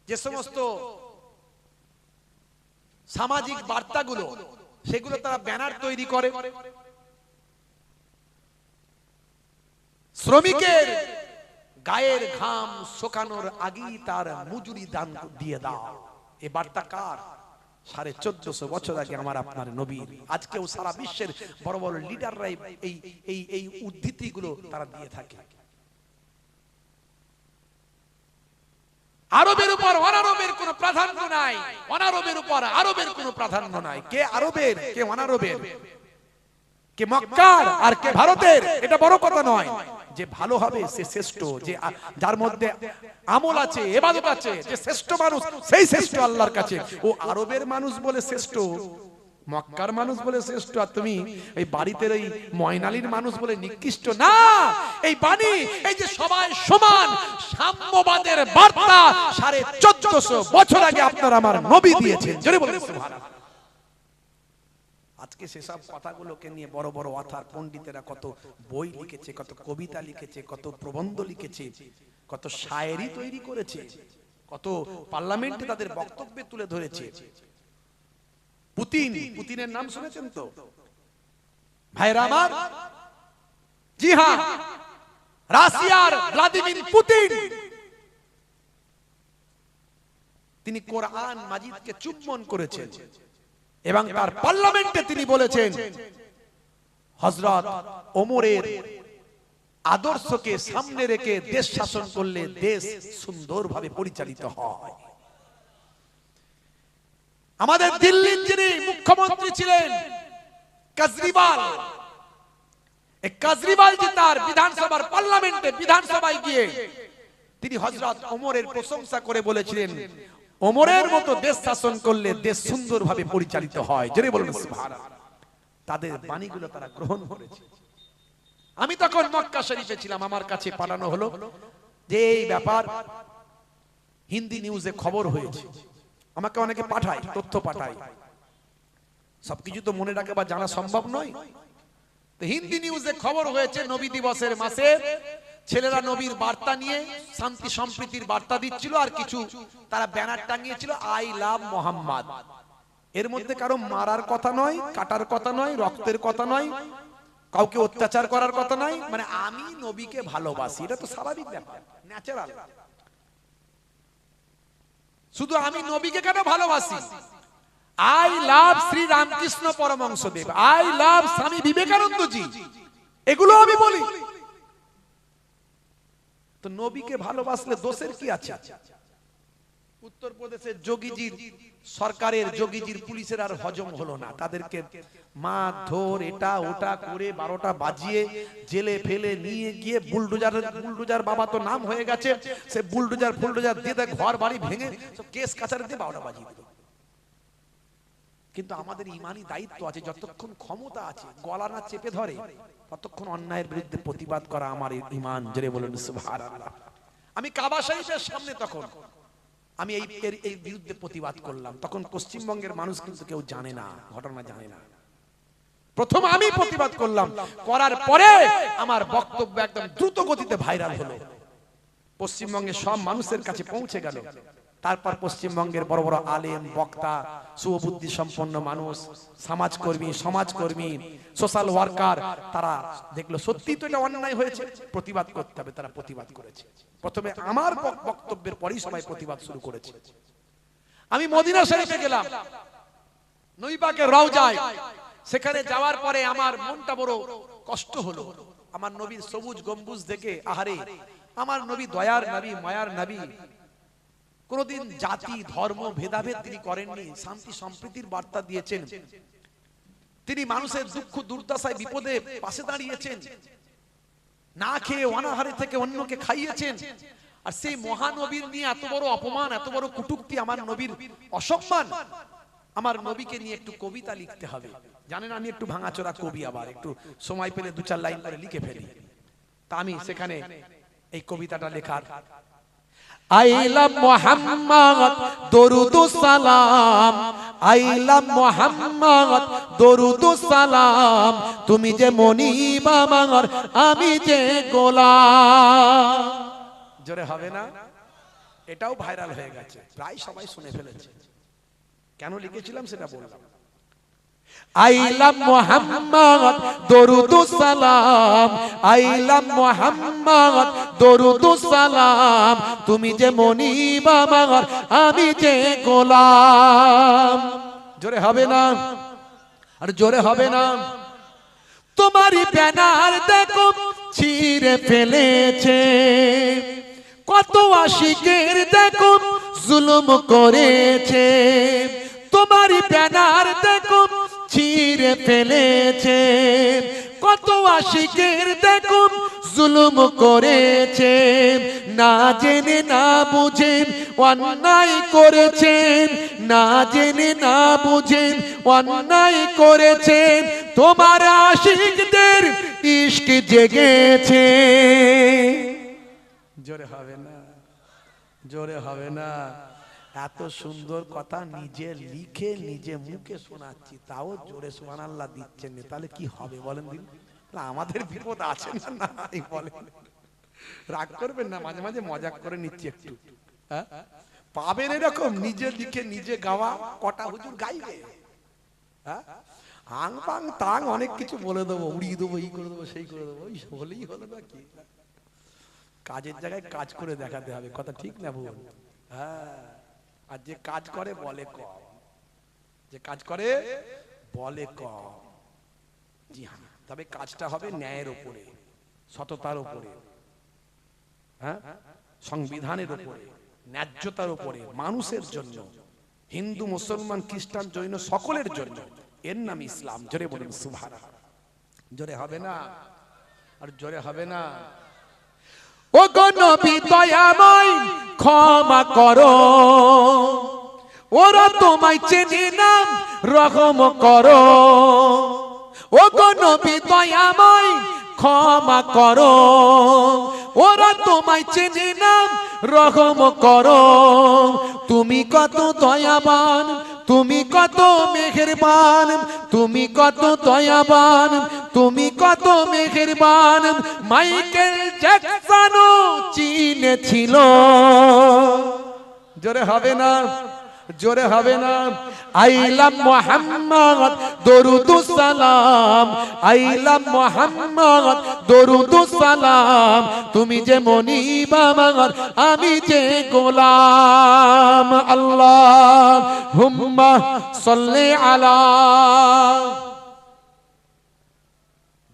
যে সমস্ত সামাজিক বার্তাগুলো, সেগুলো তারা ব্যানার তৈরি করে, শ্রমিকের গায়ের ঘাম শুকানোর আগেই তার মজুরি দান দিয়ে দাও। এই বার্তা কার? 1450 বছর আগে আমার আপনার নবীর। আজকেও সারা বিশ্বের বড় বড় লিডাররাই এই উদ্ধৃতিগুলো তারা দিয়ে থাকে। আরবের উপর অনারবের কোনো প্রাধান্য নাই, অনারবের উপর আরবের কোনো প্রাধান্য নাই। কে আরবের, কে অনারবের, কে মক্কার আর কে ভারতের, এটা বড় কথা নয়। যে ভালো হবে সে শ্রেষ্ঠ, যে যার মধ্যে আমল আছে, ইবাদত আছে, যে শ্রেষ্ঠ মানুষ সেই শ্রেষ্ঠ আল্লাহর কাছে। ও আরবের মানুষ বলে শ্রেষ্ঠ, মক্কার মানুষ বলে শ্রেষ্ঠ, আর তুমি এই বাড়িতে এই ময়নালির মানুষ বলে নিকৃষ্ট। না, এই বাণী, এই যে সবাই সমান সাম্যবাদের বার্তা 1450 বছর আগে আপনার আমার নবী দিয়েছেন। জোরে বলুন সুবহানাল্লাহ। আজকে সেসব কথাগুলোকে নিয়ে বড় বড় অথার পণ্ডিতেরা কত বই লিখেছে, কত কবিতা লিখেছে, কত প্রবন্ধ লিখেছে, কত শায়েরি তৈরি করেছে, কত পার্লামেন্টে তাদের বক্তব্যে তুলে ধরেছে। পুতিনের নাম শুনেছেন তো ভাইরা আমার? জি হ্যাঁ, রাশিয়ার ভ্লাদিমির পুতিন, তিনি কোরআন মাজিদকে চুম্বন করেছেন এবং তার পার্লামেন্টে তিনি বলেছেন হযরত ওমরের আদর্শকে সামনে রেখে দেশ শাসন করলে দেশ সুন্দরভাবে পরিচালিত হয়। আমাদের দিল্লির যিনি মুখ্যমন্ত্রী ছিলেন কেজরিওয়াল, এই কেজরিওয়াল জি তার বিধানসভার পার্লামেন্টে বিধানসভায় গিয়ে তিনি হযরত ওমরের প্রশংসা করে বলেছিলেন ওমরের মতো দেশ শাসন করলে দেশ সুন্দরভাবে পরিচালিত হয়। জোরে বলুন সুবহানাল্লাহ। তাদের বাণীগুলো তারা গ্রহণ করেছে। আমি তখন মক্কা শরীফে ছিলাম, আমার কাছে পাঠানো হলো যে এই ব্যাপার হিন্দি নিউজে খবর হয়েছে। আমাকে অনেকে পাঠায়, তথ্য পাঠায়, সবকিছু তো মনে রাখা বা জানা সম্ভব নয়। তো হিন্দি নিউজে খবর হয়েছে নবী দিবসের মাসে ছেলেরা নবীর বার্তা নিয়ে শান্তি সম্প্রীতির বার্তা দিচ্ছিল, আর কিছু তারা ব্যানার টাঙিয়েছিল আই লাভ মোহাম্মদ। এর মধ্যে কারো মারার কথা নয়, কাটার কথা নয়, রক্তের কথা নয়, কাউকে অত্যাচার করার কথা নয়, মানে আমি নবীকে ভালোবাসি, এটা তো স্বাভাবিক ব্যাপার, ন্যাচারাল। শুধু আমি নবীকে কেন ভালোবাসি, I love Shri Ramakrishna Paramahansadev, I love Swami Vivekananda জি, এগুলো আমি বলি। তো নবীকে ভালোবাসলে দোষের কি আছে? উত্তরপ্রদেশের যোগীজির সরকারের, যোগীজির পুলিশের আর হজম হলো না, তাদেরকে মারধর এটা ওটা করে 12টা বাজিয়ে জেলে ফেলে নিয়ে গিয়ে বুলডোজার বাবা তো নাম হয়ে গেছে, সে বুলডোজার দিয়ে ঘর বাড়ি ভেঙে কেস কাছারি দিয়ে 12টা বাজিয়ে দিল। কিন্তু আমাদের ইমানি দায়িত্ব আছে, যতক্ষণ ক্ষমতা আছে গলা না চেপে ধরে ততক্ষণ অন্যায়ের বিরুদ্ধে প্রতিবাদ করা আমার ঈমান। জোরে বলুন সুবহানাল্লাহ। আমি কাবা শরীফের সামনে তখন আমি এই বিরুদ্ধে প্রতিবাদ করলাম। তখন পশ্চিমবঙ্গের মানুষ কিন্তু কেউ জানে না, ঘটনা জানে না। প্রথম আমি প্রতিবাদ করলাম, করার পরে আমার বক্তব্য একদম দ্রুত গতিতে ভাইরাল হলো, পশ্চিমবঙ্গের সব মানুষের কাছে পৌঁছে গেল। তারপর পশ্চিমবঙ্গের বড় বড় আলেম, বক্তা, সুবুদ্ধি সম্পন্ন মানুষ, সমাজকর্মী, সোশ্যাল ওয়ার্কার, তারা দেখলো সত্যি তো এটা অন্যায় হয়েছে, প্রতিবাদ করতে হবে, তারা প্রতিবাদ করেছে। প্রথমে আমার বক্তব্যের পরেই সবাই প্রতিবাদ শুরু করেছে। আমি মদিনা শরীফে গেলাম, নবী পাকের রওজায়, সেখানে যাওয়ার পরে আমার মনটা বড় কষ্ট হলো। আমার নবীর সবুজ গম্বুজ দেখে, আহারে আমার নবী দয়ার নবী, মায়ার নবী, কোনদিন জাতি ধর্ম ভেদাভেদ তিনি করেননি, শান্তি সম্প্রীতির বার্তা দিয়েছেন। তিনি মানুষের দুঃখ দুর্দশায় বিপদে পাশে দাঁড়িয়েছেন, না খেয়ে অনাহারে থেকে অন্যকে খাইয়েছেন। আর সেই মহানবীর নিয়ে এত বড় অপমান, এত বড় কটূক্তি, আমার নবীর অসম্মান। আমার নবীকে নিয়ে একটু কবিতা লিখতে হবে। জানেন আমি একটু ভাঙাচোরা কবি, আবার একটু সময় পেলে 2-4 লাইন করে লিখে ফেলি। তা আমি সেখানে এই কবিতাটা লেখার, আইলা মুহাম্মদ দরুদুস সালাম, আইলা মুহাম্মদ দরুদুস সালাম, তুমি যে মনিব আমার, আমি যে গোলাম। জোরে হবে না? এটাও ভাইরাল হয়ে গেছে, প্রায় সবাই শুনে ফেলেছে। কেন লিখেছিলাম সেটা বললাম। আইলাম মুহাম্মদ দরুদুস সালাম, আইলাম মুহাম্মদ দরুদুস সালাম, তুমি যে মনিব আমার, আমি যে গোলাম। জোরে হবে না? আর জোরে হবে না? তোমারই ব্যানার দেখো ছিঁড়ে ফেলেছে, কত আশিকের দেখো জুলুম করেছে। তোমারই ব্যানার দেখো ছিঁড়ে ফেলেছে, কত আশিকের দেখো জুলুম করেছে। না জেনে না বুঝে অন্যায় করেছেন, না জেনে না বুঝে অন্যায় করেছেন। তোমার আশিকদের ইশক জেগেছে। জোরে হবে না? জোরে হবে না? এত সুন্দর কথা নিজে লিখে নিজে মুখে শোনাচ্ছি, তাও জোরে সুবহানাল্লাহ দিচ্ছেন না, তাহলে কি হবে বলেন দিন? আমাদের বিপদ আছে না? নাই বলেন, রাগ করবেন না, মাঝে মাঝে মজাক করে নিচ্ছি একটু। হ্যাঁ, পাবেন এরকম নিজে লিখে নিজে গাওয়া, কটা হুজুর গাইবে? হ্যাঁ, আং পাং তাং অনেক কিছু বলে দেবো, উড়িয়ে দেবো, এই করে দেবো, সেই করে দেবো, বলেই হলো না কি? কাজের জায়গায় কাজ করে দেখাতে হবে, কথা ঠিক না ভুল? হ্যাঁ, আর যে কাজ করে বলে কম, যে কাজ করে বলে কম। জি হ্যাঁ, তবে কাজটা হবে ন্যায়ের উপরে, সততার উপরে, হ্যাঁ, সংবিধানের উপরে, ন্যায্যতার উপরে, মানুষের জন্য, হিন্দু মুসলমান খ্রিস্টান জৈন সকলের জন্য। এর নাম ইসলাম। জোরে বলুন সুবহানাল্লাহ। জোরে হবে না? আর জোরে হবে না? ও গো নবী দয়াময় ক্ষমা করো, ওরা তোমায় চেনে না, রহম করো। ও গো নবী দয়াময় ক্ষমা করো, ওরা তোমায় চেনে না, রহম করো। তুমি কত দয়াবান, তুমি কত মেহেরবান, তুমি কত দয়াবান, তুমি কত মেহেরবান। মাইকেল জ্যাকসনও চিনেছিল। জোরে হবে না? জোরে হবে না? আইলাম মুহাম্মদ দরুদুস সালাম, আইলাম মুহাম্মদ দরুদুস সালাম, তুমি যে মনিব আমার, আমি যে গোলাম। আল্লাহুম্মা সাল্লি আলা।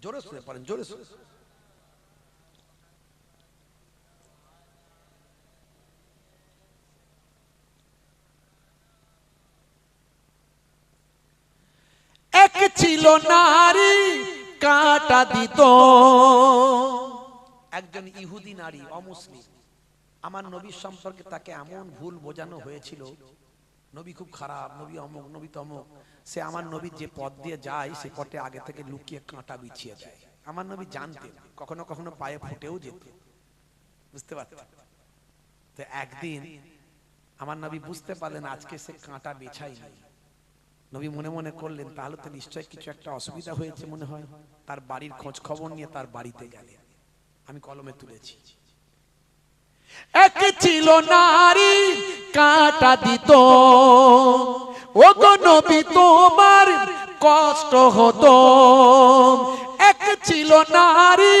জোরে সুরে পড়েন, জোরে সুরে। এক ছিল নারী কাঁটা দিত, একজন ইহুদি নারী, অমুসলিম। আমার নবীর সম্পর্কে তাকে এমন ভুল বোঝানো হয়েছিল, নবী খুব খারাপ, নবী অমুক, নবী তমুক। সে আমার নবী যে পথ দিয়ে যায়, সে পথে আগে থেকে লুকিয়ে কাঁটা বিছিয়ে দেয়। আমার নবী জানতেন, কখনো কখনো পায়ে ফুটেও যেত, বুঝতে পারতেন। তো একদিন আমার নবী বুঝতে পারলেন আজকে সে কাঁটা বিছায়নি। নবী মনে মনে করলেন তাহলে তো নিশ্চয়ই কিছু একটা অসুবিধা হয়েছে মনে হয়। তার বাড়ির খোঁজ খবর নিয়ে তার বাড়িতে গেলেন। আমি কলমে তুলেছি। এক ছিল নারী কাঁটা দিত, ও গো নবী তোমার কষ্ট হতো। এক ছিল নারী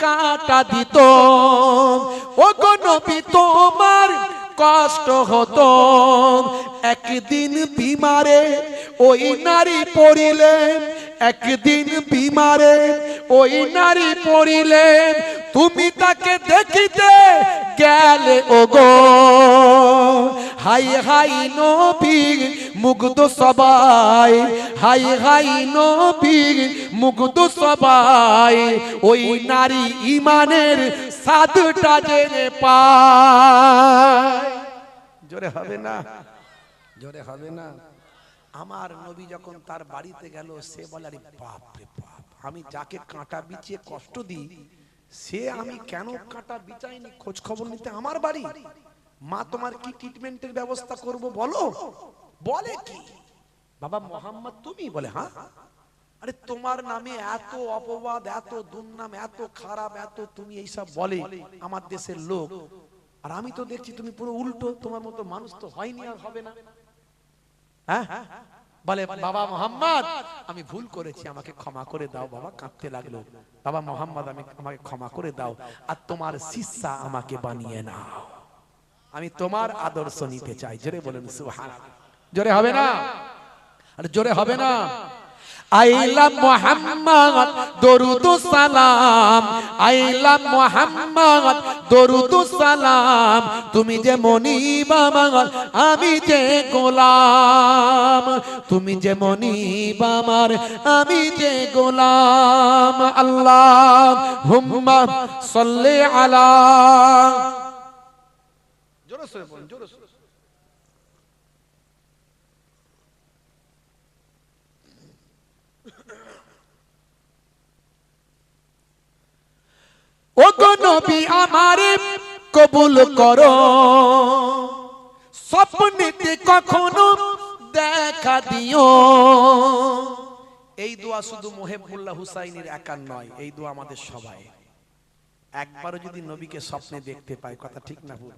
কাঁটা দিত, ও গো নবী তোমার কষ্ট হতো। একদিন বিমারে ওই নারী পড়িলেন, একদিন বিমারে ওই নারী পড়িলেন। তুমি তাকে দেখিতে গেলে ওগো, হাই হাই নবী মুগ্ধ সবাই, হাই হাই নবী মুগ্ধ সবাই। ওই নারী ইমানের সাধটা জেনে পায়। জোরে হবে না? জোরে হবে না? আমার নবী যখন তার বাড়িতে গেল, সে বলে আরে বাপ রে বাপ, আমি যাকে কাঁটা বিছিয়ে কষ্ট দিই, সে আমি কেন কাঁটা বিছাইনি খোঁজ খবর নিতে আমার বাড়ি। মা তোমার কি ট্রিটমেন্টের ব্যবস্থা করব বলো। বলে কি বাবা মোহাম্মদ তুমি? বলে হ্যাঁ। আরে তোমার নামে এত অপবাদ, এত দুর্নাম, এত খারাপ, এত তুমি এইসব বলে আমার দেশের লোক, আর আমি তো দেখছি তুমি পুরো উল্টো, তোমার মতো মানুষ তো হয়নি আর হবে না। হ্যাঁ, বলে বাবা মোহাম্মদ আমি ভুল করেছি, আমাকে ক্ষমা করে দাও। বাবা কাঁদতে লাগলো, বাবা মোহাম্মদ আমাকে ক্ষমা করে দাও, আর তোমার শিষ্যা আমাকে বানিয়ে নাও, আমি তোমার আদর্শ নিতে চাই। জোরে বলেন সুবহানাল্লাহ। জোরে হবে না? আর জোরে হবে না? আইলা মুহাম্মদ দরুদ সালাম, আইলা মুহাম্মদ দরুদ সালাম, তুমি যে মনিব আমার আমি যে গোলাম, তুমি যে মনিব আমার আমি যে গোলাম। আল্লাহুম্মা সাল্লি আলা, জোরে সরে বলুন, জোরে সরে। ও গো নবী আমারে কবুল করো, স্বপ্নেতে কখনো দেখা দিও। এই দোয়া শুধু মুহিবুল্লাহ হুসাইনের একার নয়, এই দোয়া আমাদের সবাই। একবারও যদি নবীকে স্বপ্নে দেখতে পায়, কথা ঠিক না ভুল?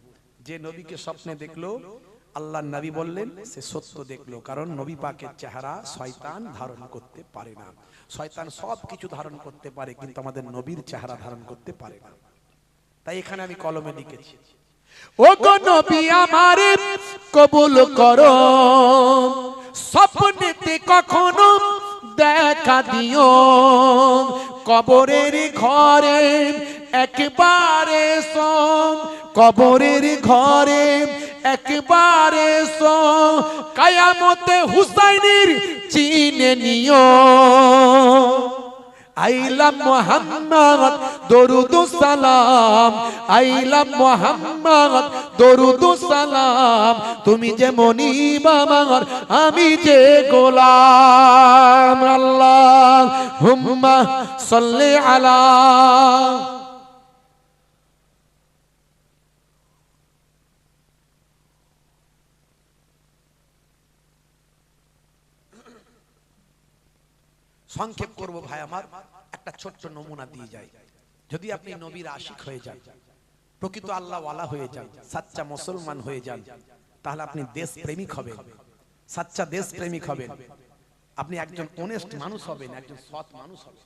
যে নবীকে স্বপ্নে দেখলো, আল্লাহর নবী বললেন সে সত্য দেখলো, কারণ নবী পাকের চেহারা শয়তান ধারণ করতে পারে না। শয়তান সব কিছু ধারণ করতে পারে, কিন্তু আমাদের নবীর চেহারা ধারণ করতে পারে না। তাই এখানে আমি কলমে লিখেছি, ও গো নবী আমারে কবুল করো, স্বপ্নেতে কখনো দেখা দিও। কবরের ঘরে একবারে এসো, কবরের ঘরে একবারে এসো, কিয়ামতে হুসাইনের চিনে নিও। আইলা মুহাম্মদ দরুদ সালাম, আইলা মুহাম্মদ দরুদ সালাম, তুমি যে মনিব আমার আমি যে গোলাম। আল্লাহুম্মা সাল্লি আলা, সংক্ষেপ করব ভাই আমার, একটা ছোট্ট নমুনা দিয়ে যাই। যদি আপনি নবীর আশিক হয়ে যান, প্রকৃত আল্লাহ ওয়ালা হয়ে যান, সাচ্চা মুসলমান হয়ে যান, তাহলে আপনি দেশ প্রেমিক হবেন, সাচ্চা দেশ প্রেমিক হবেন, আপনি একজন অনেস্ট মানুষ হবেন, একজন সৎ মানুষ হবেন।